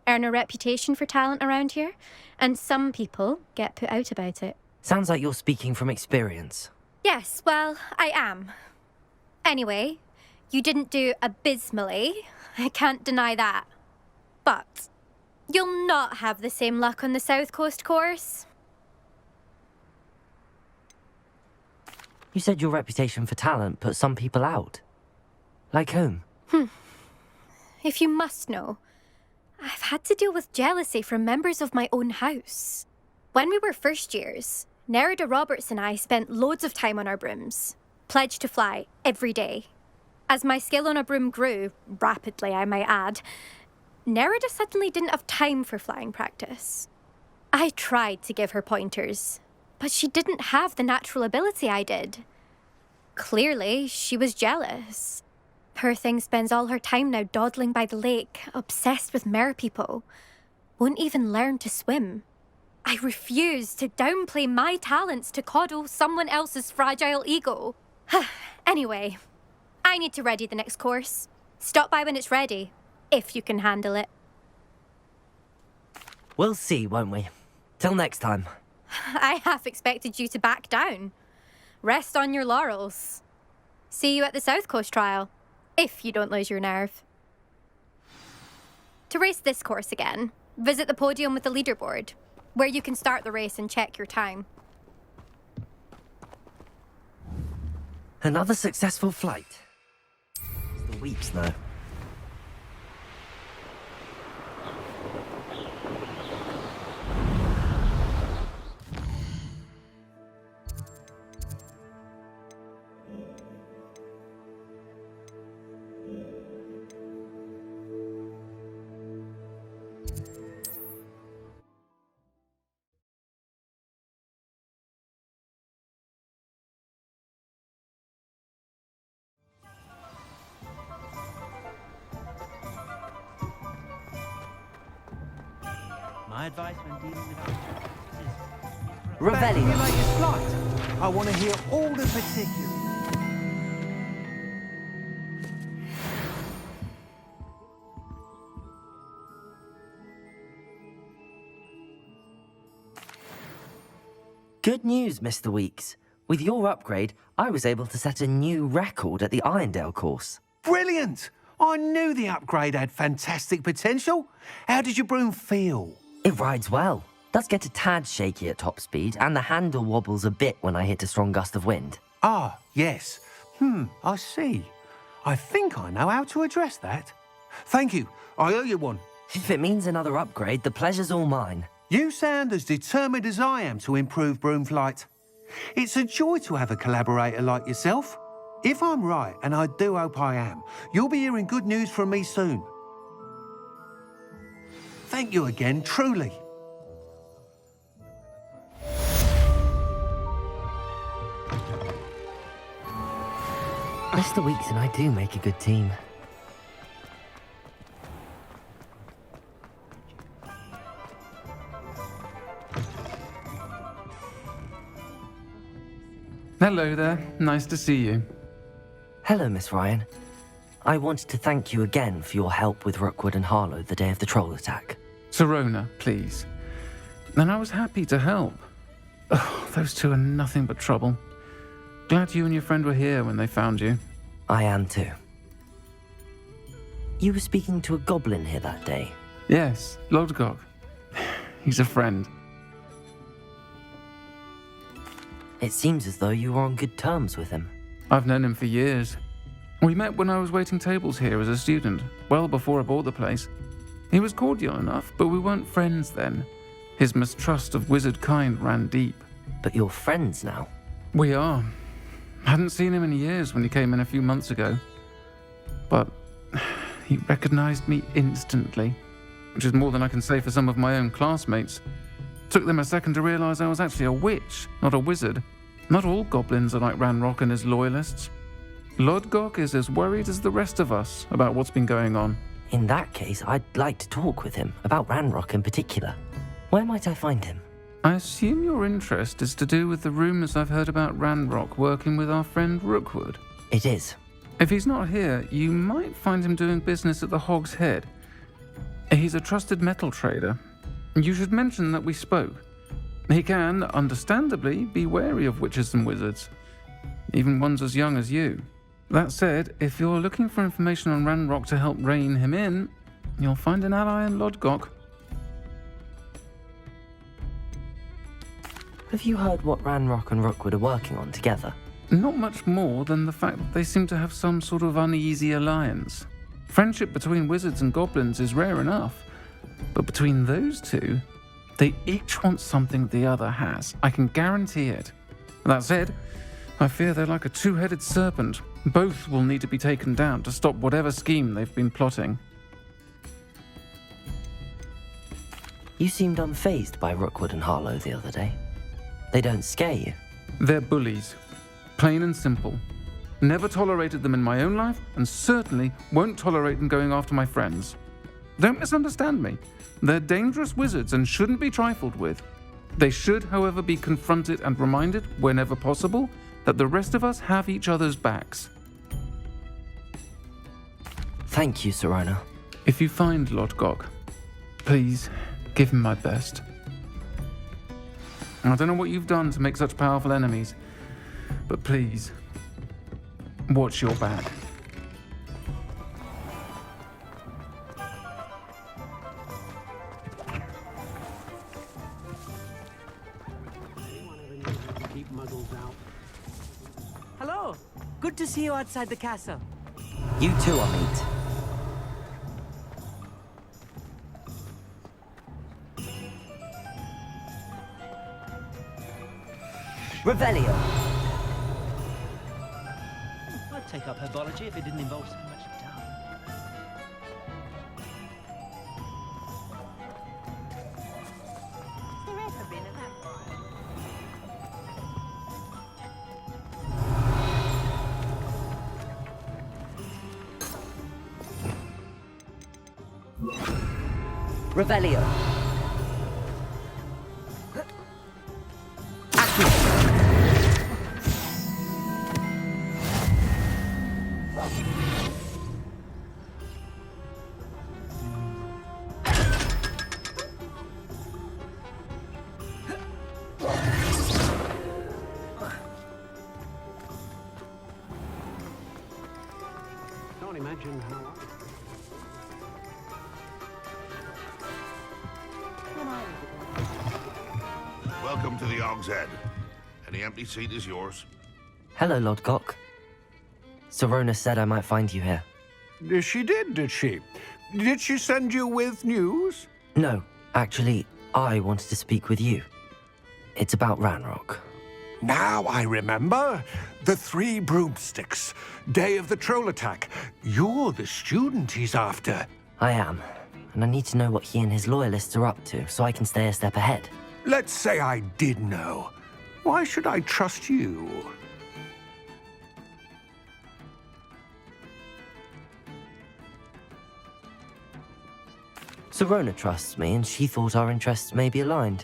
Earn a reputation for talent around here, and some people get put out about it. Sounds like you're speaking from experience. Yes, well, I am. Anyway, you didn't do abysmally. I can't deny that. But you'll not have the same luck on the South Coast course. You said your reputation for talent put some people out. Like whom? If you must know, I've had to deal with jealousy from members of my own house. When we were first years, Nerida Roberts and I spent loads of time on our brooms, pledged to fly every day. As my skill on a broom grew, rapidly I might add, Nerida suddenly didn't have time for flying practice. I tried to give her pointers, but she didn't have the natural ability I did. Clearly, she was jealous. Poor thing spends all her time now dawdling by the lake, obsessed with mer people. Won't even learn to swim. I refuse to downplay my talents to coddle someone else's fragile ego. Anyway, I need to ready the next course. Stop by when it's ready, if you can handle it. We'll see, won't we? Till next time. I half expected you to back down. Rest on your laurels. See you at the South Coast trial, if you don't lose your nerve. To race this course again, visit the podium with the leaderboard, where you can start the race and check your time. Another successful flight. It's the weeks, though. My advice when dealing with is Revelio. You latest flight. I want to hear all the particulars. Good news, Mr. Weeks. With your upgrade, I was able to set a new record at the Irondale course. Brilliant! I knew the upgrade had fantastic potential. How did your broom feel? It rides well. Does get a tad shaky at top speed, and the handle wobbles a bit when I hit a strong gust of wind. Ah, yes. I see. I think I know how to address that. Thank you. I owe you one. If it means another upgrade, the pleasure's all mine. You sound as determined as I am to improve broom flight. It's a joy to have a collaborator like yourself. If I'm right, and I do hope I am, you'll be hearing good news from me soon. Thank you again, truly. Mr. Weeks and I do make a good team. Hello there. Nice to see you. Hello, Miss Ryan. I wanted to thank you again for your help with Rookwood and Harlow the day of the troll attack. Serona, please. And I was happy to help. Oh, those two are nothing but trouble. Glad you and your friend were here when they found you. I am too. You were speaking to a goblin here that day. Yes, Lodgok. He's a friend. It seems as though you were on good terms with him. I've known him for years. We met when I was waiting tables here as a student, well before I bought the place. He was cordial enough, but we weren't friends then. His mistrust of wizard kind ran deep. But you're friends now? We are. Hadn't seen him in years when he came in a few months ago. But he recognized me instantly, which is more than I can say for some of my own classmates. Took them a second to realize I was actually a witch, not a wizard. Not all goblins are like Ranrock and his loyalists. Lodgok is as worried as the rest of us about what's been going on. In that case, I'd like to talk with him, about Ranrock in particular. Where might I find him? I assume your interest is to do with the rumors I've heard about Ranrock working with our friend Rookwood. It is. If he's not here, you might find him doing business at the Hog's Head. He's a trusted metal trader. You should mention that we spoke. He can, understandably, be wary of witches and wizards, even ones as young as you. That said, if you're looking for information on Ranrock to help rein him in, you'll find an ally in Lodgok. Have you heard what Ranrock and Rookwood are working on together? Not much more than the fact that they seem to have some sort of uneasy alliance. Friendship between wizards and goblins is rare enough, but between those two, they each want something the other has. I can guarantee it. That said, I fear they're like a two-headed serpent. Both will need to be taken down to stop whatever scheme they've been plotting. You seemed unfazed by Rookwood and Harlow the other day. They don't scare you? They're bullies. Plain and simple. Never tolerated them in my own life, and certainly won't tolerate them going after my friends. Don't misunderstand me. They're dangerous wizards and shouldn't be trifled with. They should, however, be confronted and reminded, whenever possible, that the rest of us have each other's backs. Thank you, Serona. If you find Lord Gog, please give him my best. I don't know what you've done to make such powerful enemies, but please, watch your back. Hello. Good to see you outside the castle. You too, Amit. Revelio. I'd take up herbology if it didn't involve so much time. There ever been a vampire? Revelio. Can't imagine how. Welcome to the Og's Head. Any empty seat is yours. Hello, Lord Gok. Serona said I might find you here. She did she? Did she send you with news? No, actually, I wanted to speak with you. It's about Ranrock. Now I remember. The 3 broomsticks. Day of the troll attack. You're the student he's after. I am, and I need to know what he and his loyalists are up to so I can stay a step ahead. Let's say I did know. Why should I trust you? Serona trusts me, and she thought our interests may be aligned.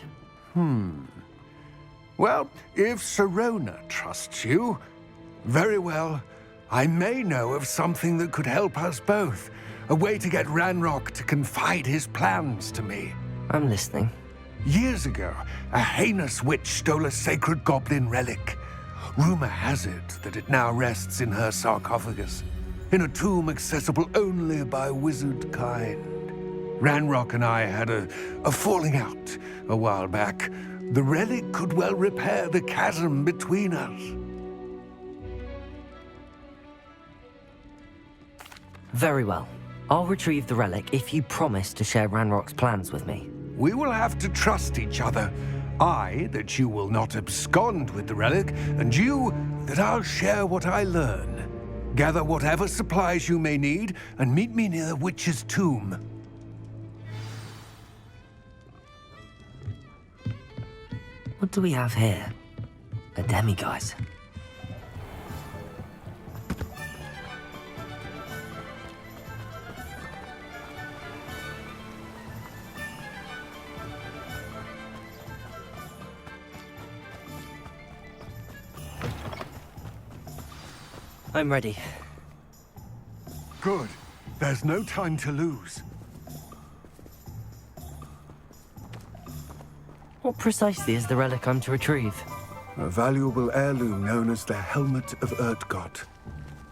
Well, if Serona trusts you, very well. I may know of something that could help us both. A way to get Ranrock to confide his plans to me. I'm listening. Years ago, a heinous witch stole a sacred goblin relic. Rumor has it that it now rests in her sarcophagus, in a tomb accessible only by wizard kind. Ranrock and I had a falling out a while back. The relic could well repair the chasm between us. Very well. I'll retrieve the relic if you promise to share Ranrock's plans with me. We will have to trust each other. I, that you will not abscond with the relic, and you, that I'll share what I learn. Gather whatever supplies you may need, and meet me near the witch's tomb. What do we have here? A demiguise. I'm ready. Good. There's no time to lose. What precisely is the relic I'm to retrieve? A valuable heirloom known as the Helmet of Urtgott.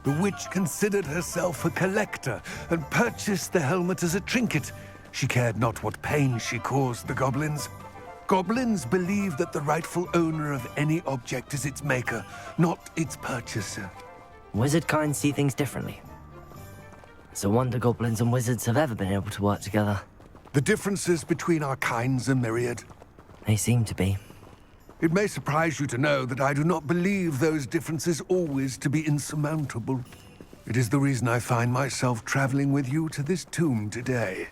The witch considered herself a collector and purchased the helmet as a trinket. She cared not what pain she caused the goblins. Goblins believe that the rightful owner of any object is its maker, not its purchaser. Wizard kind see things differently. It's a wonder goblins and wizards have ever been able to work together. The differences between our kinds are myriad. They seem to be. It may surprise you to know that I do not believe those differences always to be insurmountable. It is the reason I find myself traveling with you to this tomb today.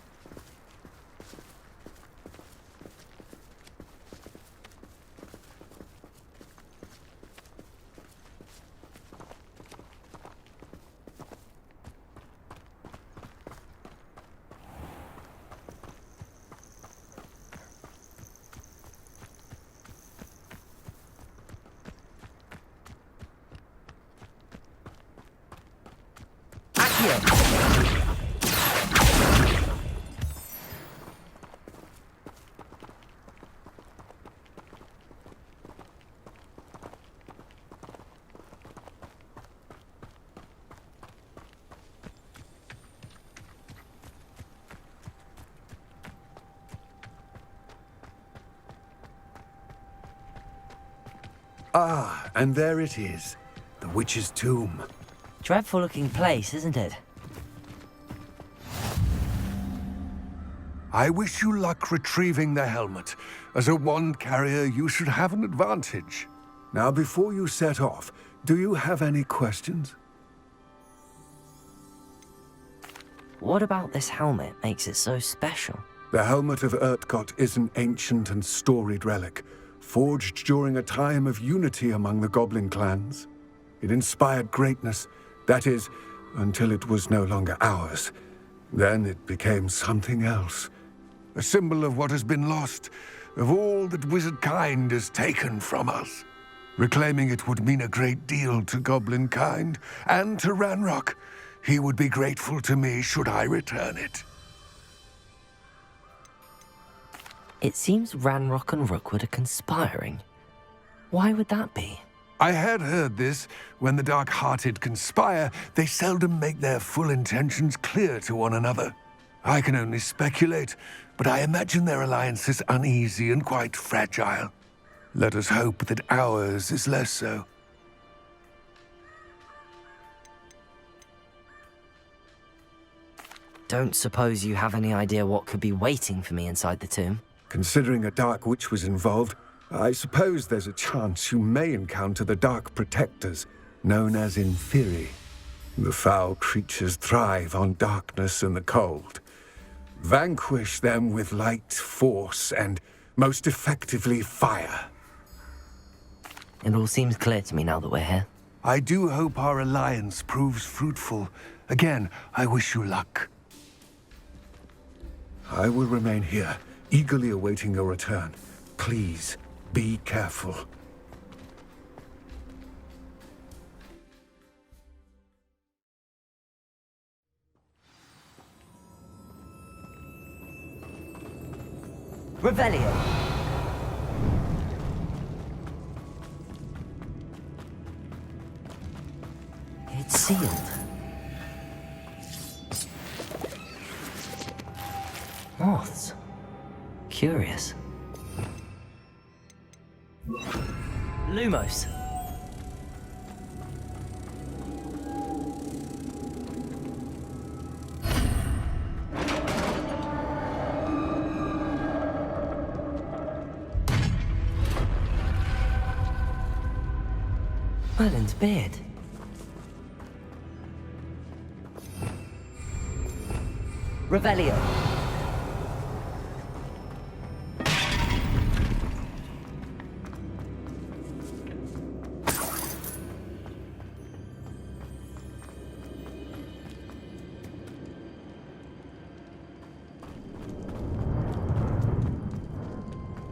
Accio! Ah, and there it is. The witch's tomb. Dreadful looking place, isn't it? I wish you luck retrieving the helmet. As a wand carrier, you should have an advantage. Now, before you set off, do you have any questions? What about this helmet makes it so special? The helmet of Urtkot is an ancient and storied relic, forged during a time of unity among the goblin clans. It inspired greatness, that is, until it was no longer ours. Then it became something else. A symbol of what has been lost, of all that wizard kind has taken from us. Reclaiming it would mean a great deal to goblin kind, and to Ranrock. He would be grateful to me should I return it. It seems Ranrock and Rookwood are conspiring. Why would that be? I had heard this. When the dark-hearted conspire, they seldom make their full intentions clear to one another. I can only speculate, but I imagine their alliance is uneasy and quite fragile. Let us hope that ours is less so. Don't suppose you have any idea what could be waiting for me inside the tomb? Considering a dark witch was involved, I suppose there's a chance you may encounter the Dark Protectors, known as Inferi. The foul creatures thrive on darkness and the cold. Vanquish them with light, force, and, most effectively, fire. It all seems clear to me now that we're here. I do hope our alliance proves fruitful. Again, I wish you luck. I will remain here, eagerly awaiting your return. Please, be careful. Revelio! It's sealed. Moths. Curious. Lumos. Merlin's beard. Revelio.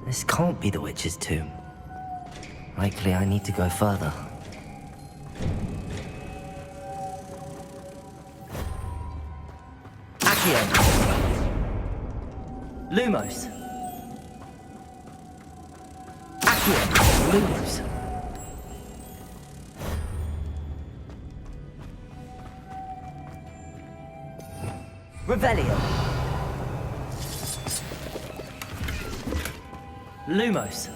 This can't be the witch's tomb. Likely I need to go further. Accio! Lumos! Accio! Lumos! Revelio! Lumos!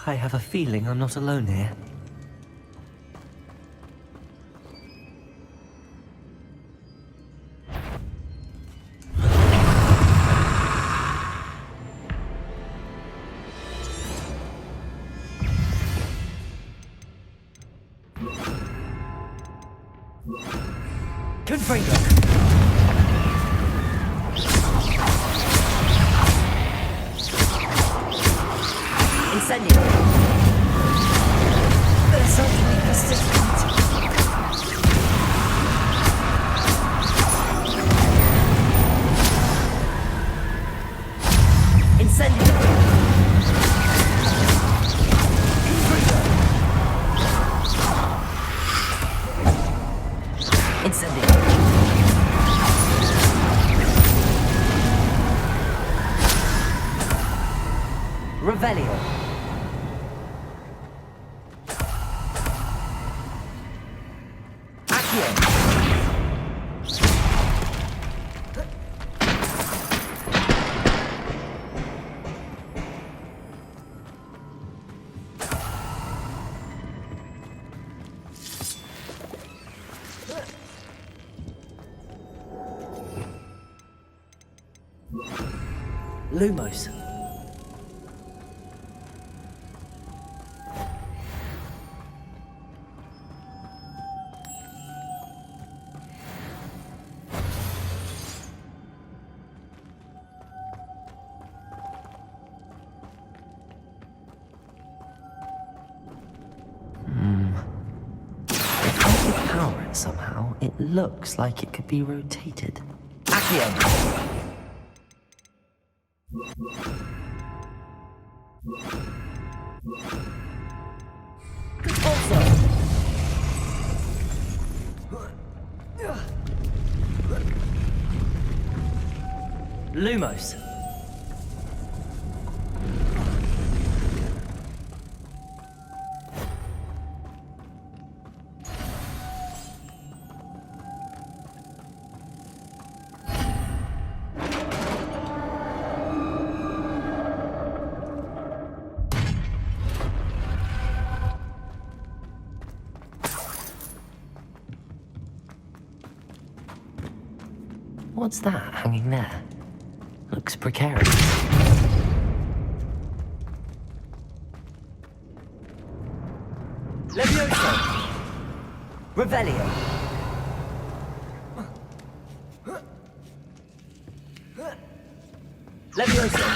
I have a feeling I'm not alone here. Confringo! Incendio. They're certainly persistent. Incendio. Incendio. Revelio. Accio. Lumos. If I could power it somehow, it looks like it could be rotated. Accio. Lumos. What's that hanging there? Looks precarious. Levioso! Revelio! Levioso!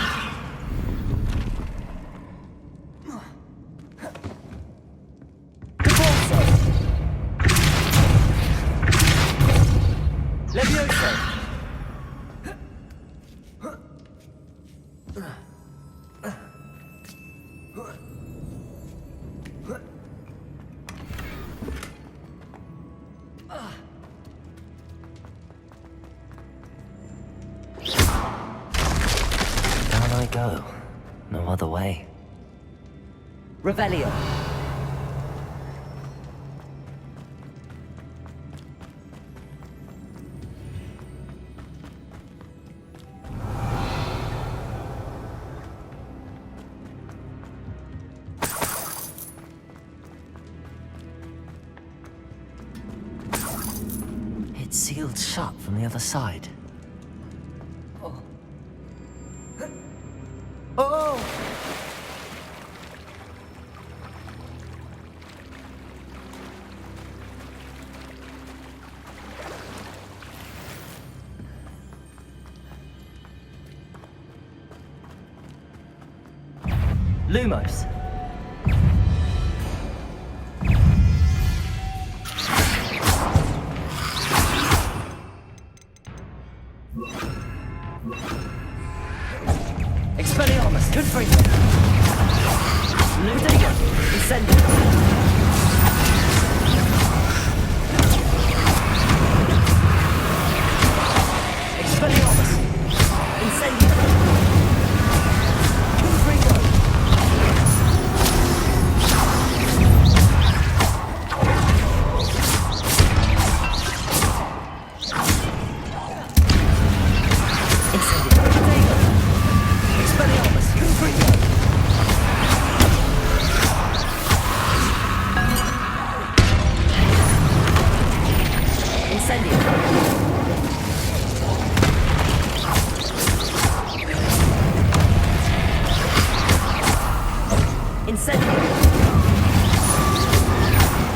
Caporso! Levioso! Down I go. No other way. Revelio. It's sealed shut from the other side. Oh. Oh! Lumos. Expelliarmus, Confringo. Ludigo, Incendio. Expelliarmus, Incendio. Confringo. Incendio.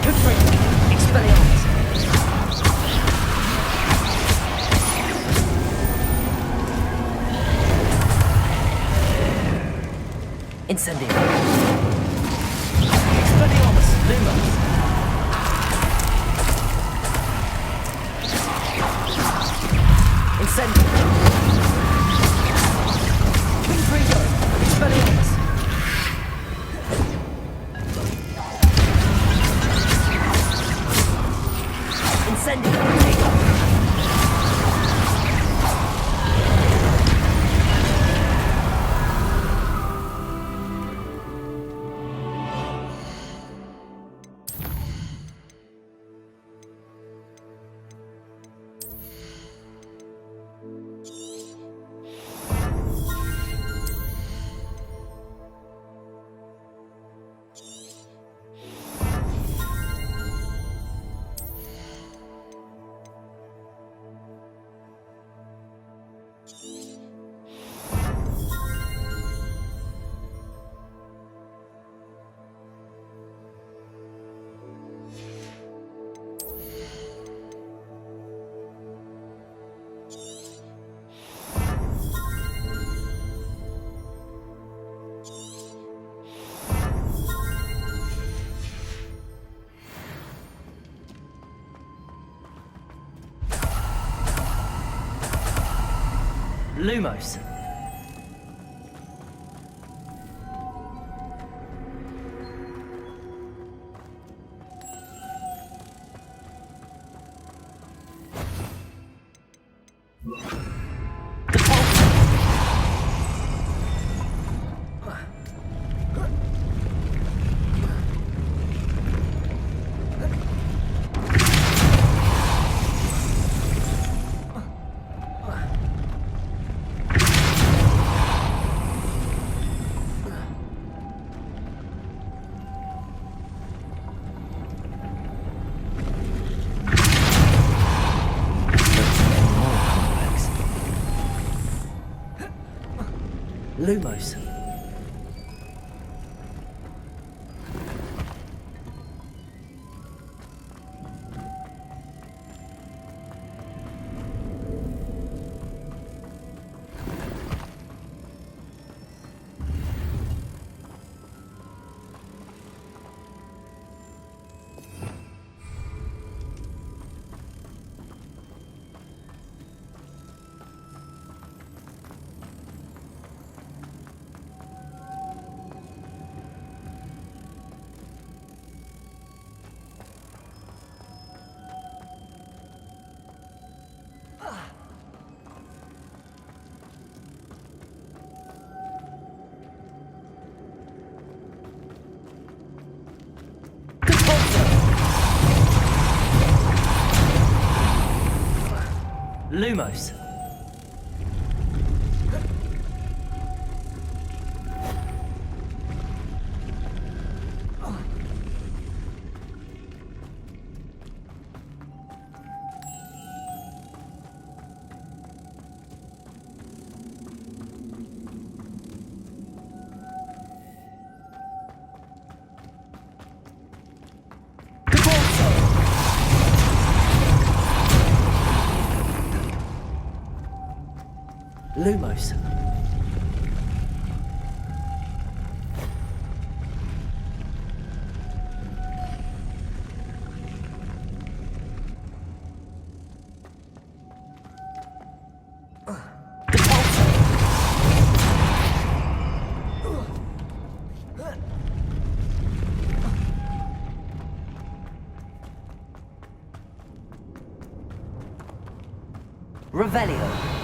Confringo. Expelliarmus. Incendio. Lumos. Lumos. Lumos. Lumos. Revelio.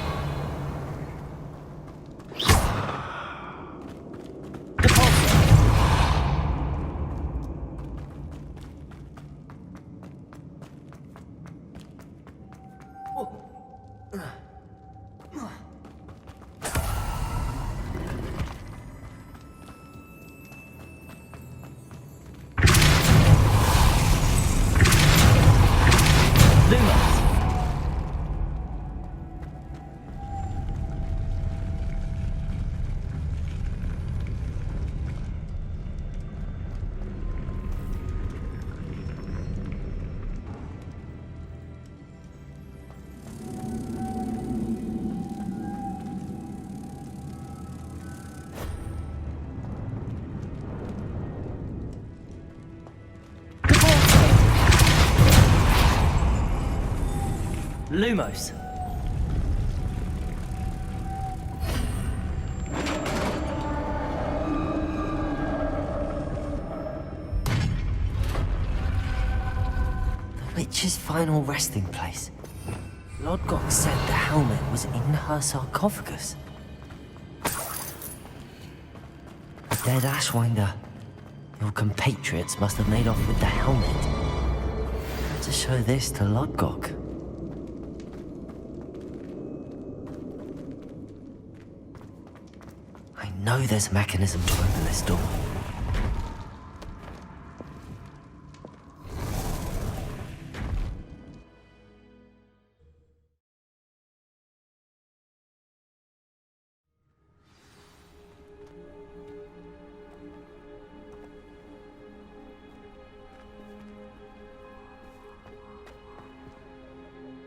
Lumos. The witch's final resting place. Lodgok said the helmet was in her sarcophagus. A dead Ashwinder. Your compatriots must have made off with the helmet. How to show this to Lodgok? I know there's a mechanism to open this door.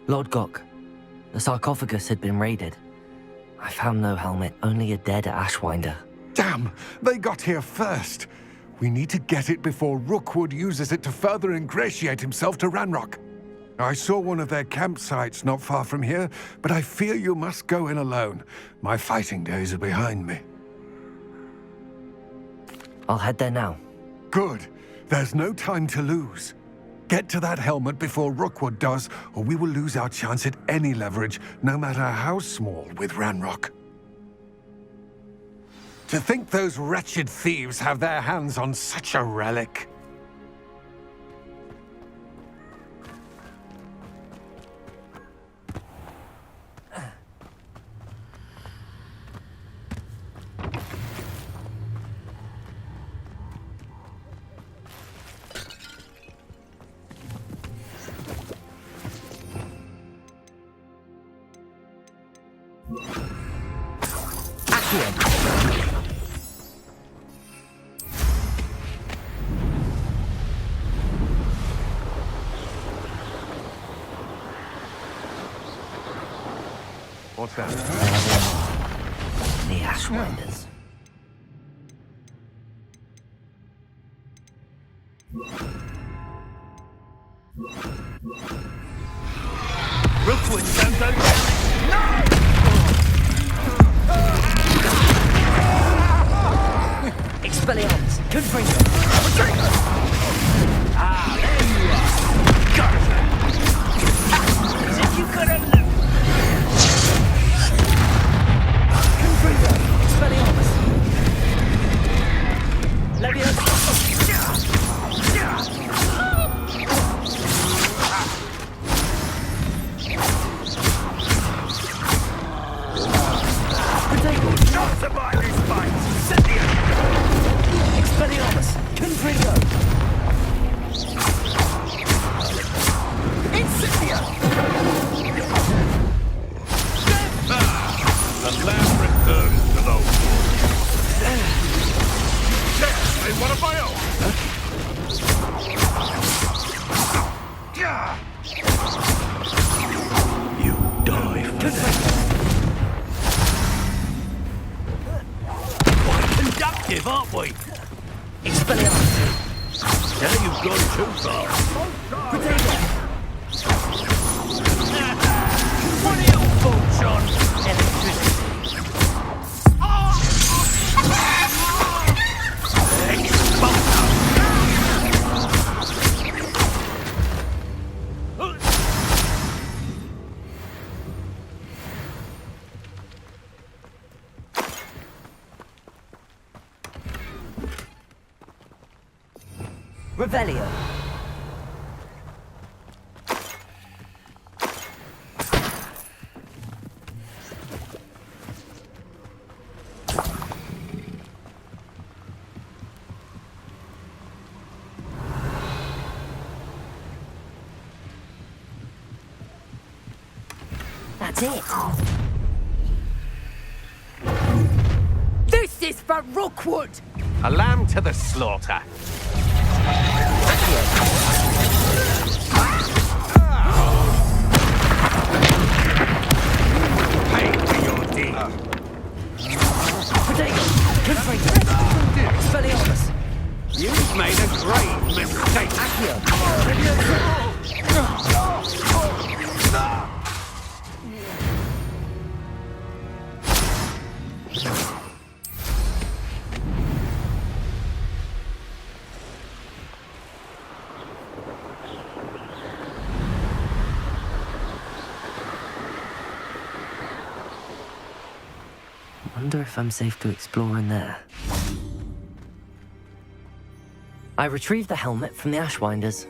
Lodgok, the sarcophagus had been raided. I found no helmet, only a dead Ashwinder. Damn! They got here first! We need to get it before Rookwood uses it to further ingratiate himself to Ranrock. I saw one of their campsites not far from here, but I fear you must go in alone. My fighting days are behind me. I'll head there now. Good. There's no time to lose. Get to that helmet before Rookwood does, or we will lose our chance at any leverage, no matter how small, with Ranrock. To think those wretched thieves have their hands on such a relic. What's that? The Ashwinders. Rookwood, don't go there! Expelliarmus! Confringo! Ah, there you are! Got her! As if you could have lived! Confringo! Expelliarmus! Leviosa! Not to buy this fight! Incendia! Expelliarmus! Confringo! Incendia! The land returns to those. Yes, and one of my own. You die for that. Quite conductive, aren't we? Expelliarmus! Now you've gone too far. Potato! What are your thoughts on electricity? Revelio! That's it. This is for Rookwood! A lamb to the slaughter. Pay for your deed. Potato! Confringo! Expelliarmus! You've made a grave mistake. Accio! Wonder if I'm safe to explore in there. I retrieved the helmet from the Ashwinders.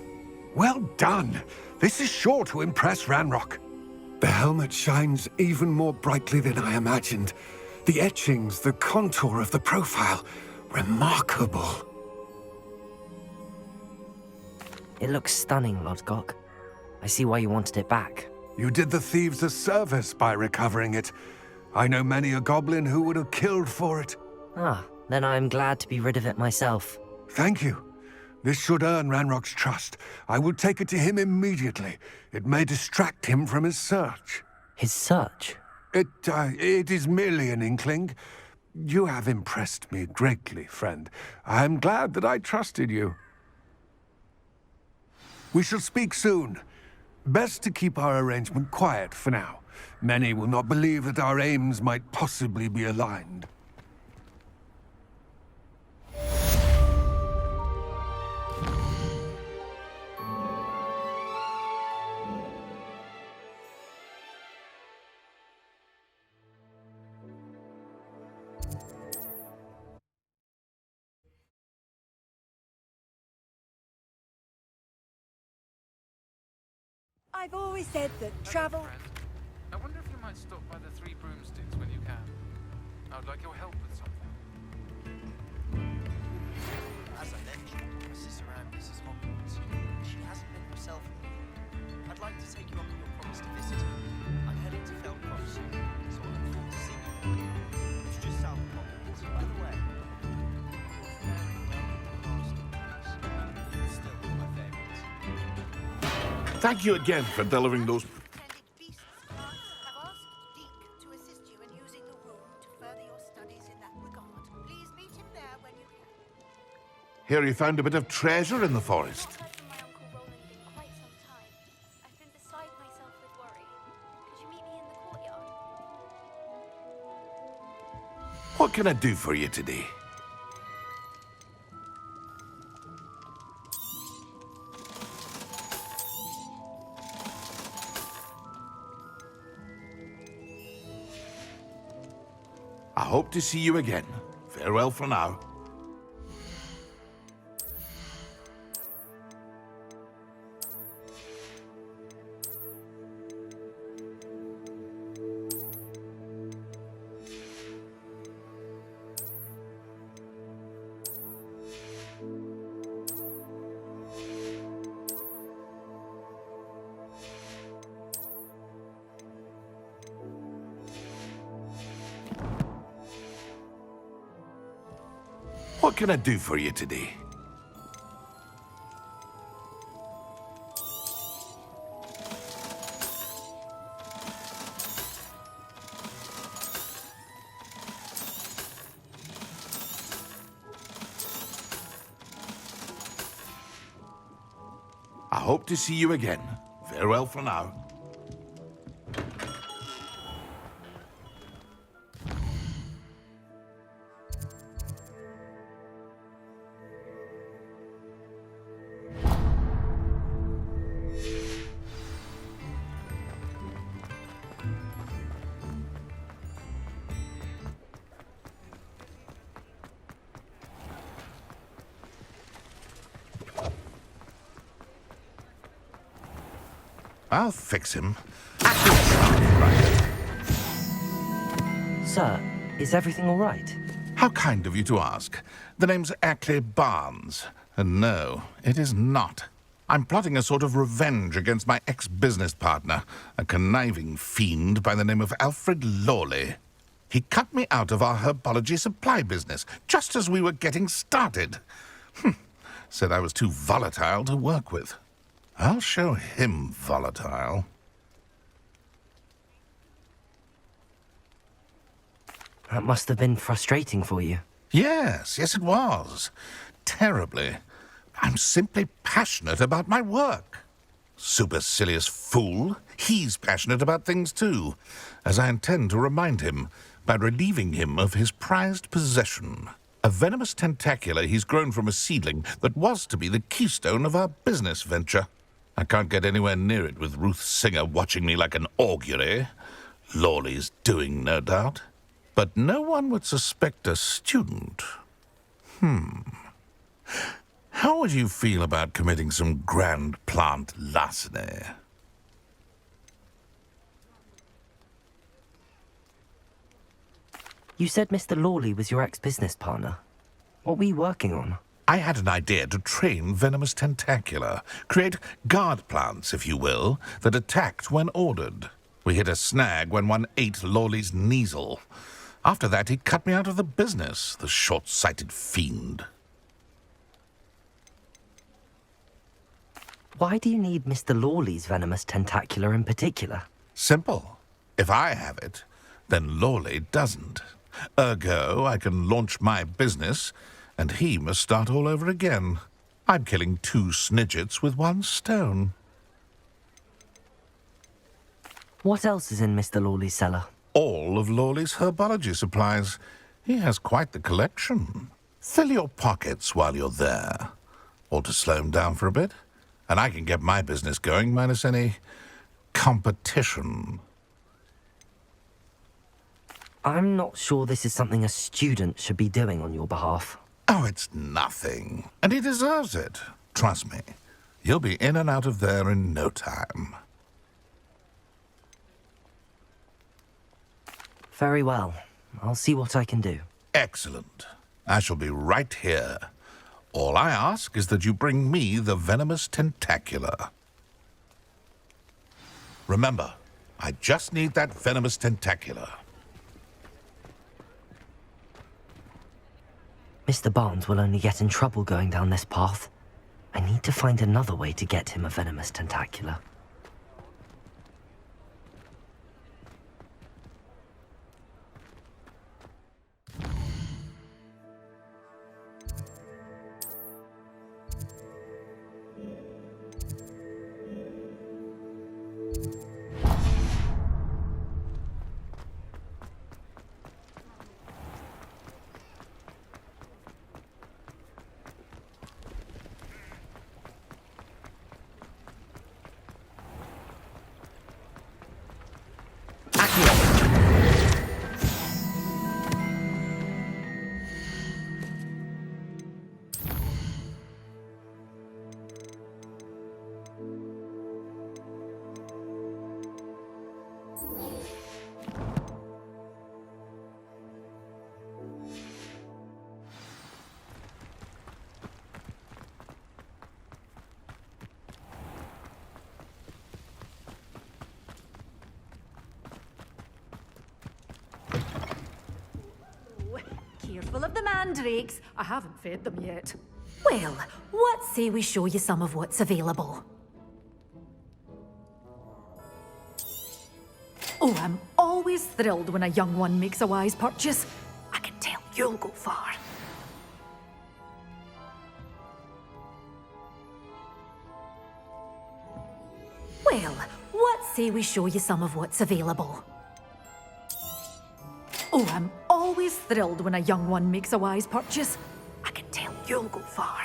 Well done! This is sure to impress Ranrock. The helmet shines even more brightly than I imagined. The etchings, the contour of the profile, remarkable. It looks stunning, Lodgok. I see why you wanted it back. You did the thieves a service by recovering it. I know many a goblin who would have killed for it. Ah, then I'm glad to be rid of it myself. Thank you. This should earn Ranrock's trust. I will take it to him immediately. It may distract him from his search. His search? It is merely an inkling. You have impressed me greatly, friend. I am glad that I trusted you. We shall speak soon. Best to keep our arrangement quiet for now. Many will not believe that our aims might possibly be aligned. I've always said that travel... I wonder if you might stop by the Three Broomsticks when you can. I would like your help with something. As I mentioned, my sister Anne visits Hogwarts. She hasn't been herself lately. I'd like to take you up on your promise to visit her. I'm heading to Feld Cottage soon, so I look forward to seeing you. It's just south of Hogwarts, by the way. It's still one of my favorites. Thank you again for delivering those. Here you found a bit of treasure in the forest. I've been beside myself with worry. Could you meet me in the courtyard? What can I do for you today? I hope to see you again. Farewell for now. What can I do for you today? I hope to see you again. Farewell for now. I'll fix him. Sir, is everything all right? How kind of you to ask. The name's Ackley Barnes. And no, it is not. I'm plotting a sort of revenge against my ex-business partner, a conniving fiend by the name of Alfred Lawley. He cut me out of our herbology supply business, just as we were getting started. Said I was too volatile to work with. I'll show him volatile. That must have been frustrating for you. Yes, it was. Terribly. I'm simply passionate about my work. Supercilious fool. He's passionate about things too, as I intend to remind him by relieving him of his prized possession. A venomous tentacular he's grown from a seedling that was to be the keystone of our business venture. I can't get anywhere near it with Ruth Singer watching me like an augury. Lawley's doing, no doubt. But no one would suspect a student. How would you feel about committing some grand plant larceny? You said Mr. Lawley was your ex-business partner. What were you working on? I had an idea to train venomous tentacula, create guard plants, if you will, that attacked when ordered. We hit a snag when one ate Lawley's Kneasel. After that, he cut me out of the business, the short-sighted fiend. Why do you need Mr. Lawley's venomous tentacular in particular? Simple. If I have it, then Lawley doesn't. Ergo, I can launch my business, and he must start all over again. I'm killing two snidgets with one stone. What else is in Mr. Lawley's cellar? All of Lawley's herbology supplies. He has quite the collection. Fill your pockets while you're there. Or to slow him down for a bit. And I can get my business going minus any competition. I'm not sure this is something a student should be doing on your behalf. Oh, it's nothing. And he deserves it. Trust me. You'll be in and out of there in no time. Very well. I'll see what I can do. Excellent. I shall be right here. All I ask is that you bring me the venomous tentacular. Remember, I just need that venomous tentacular. Mr. Barnes will only get in trouble going down this path. I need to find another way to get him a venomous tentacular. Careful of the mandrakes. I haven't fed them yet. Well, what say we show you some of what's available? Oh, I'm always thrilled when a young one makes a wise purchase. I can tell you'll go far. Well, what say we show you some of what's available? Oh, I'm always thrilled when a young one makes a wise purchase. I can tell you'll go far.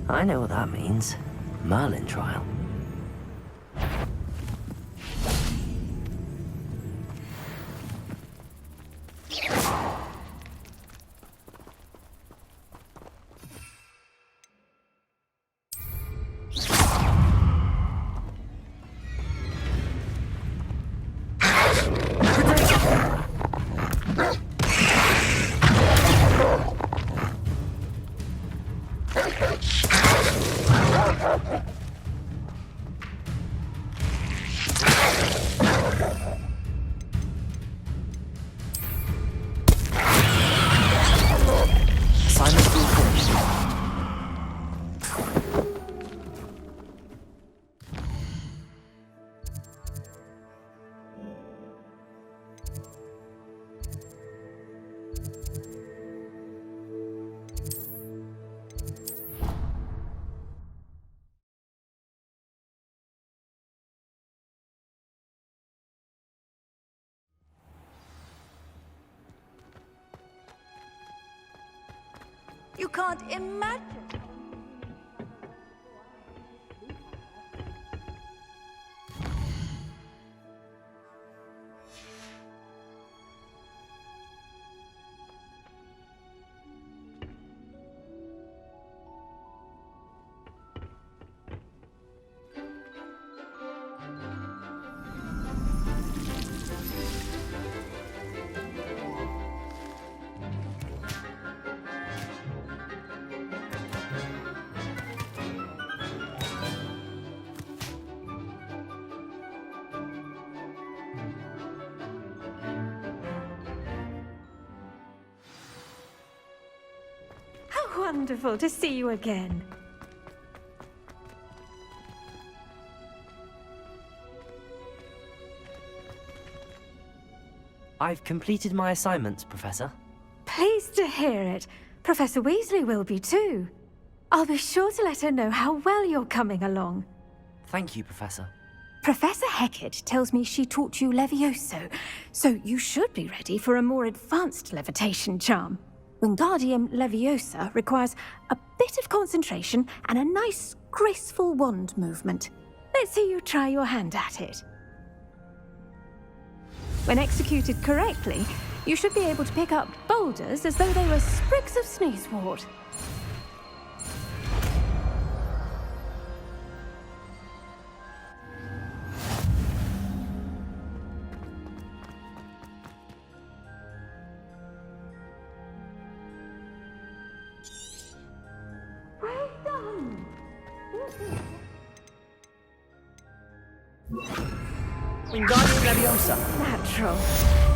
I know what that means. Merlin trial. You can't imagine. wonderful to see you again. I've completed my assignments, Professor. Pleased to hear it. Professor Weasley will be too. I'll be sure to let her know how well you're coming along. Thank you, Professor. Professor Hecat tells me she taught you Levioso, so you should be ready for a more advanced levitation charm. Wingardium Leviosa requires a bit of concentration and a nice, graceful wand movement. Let's see you try your hand at it. When executed correctly, you should be able to pick up boulders as though they were sprigs of sneezewort. Well done! Wingardium Leviosa. Natural.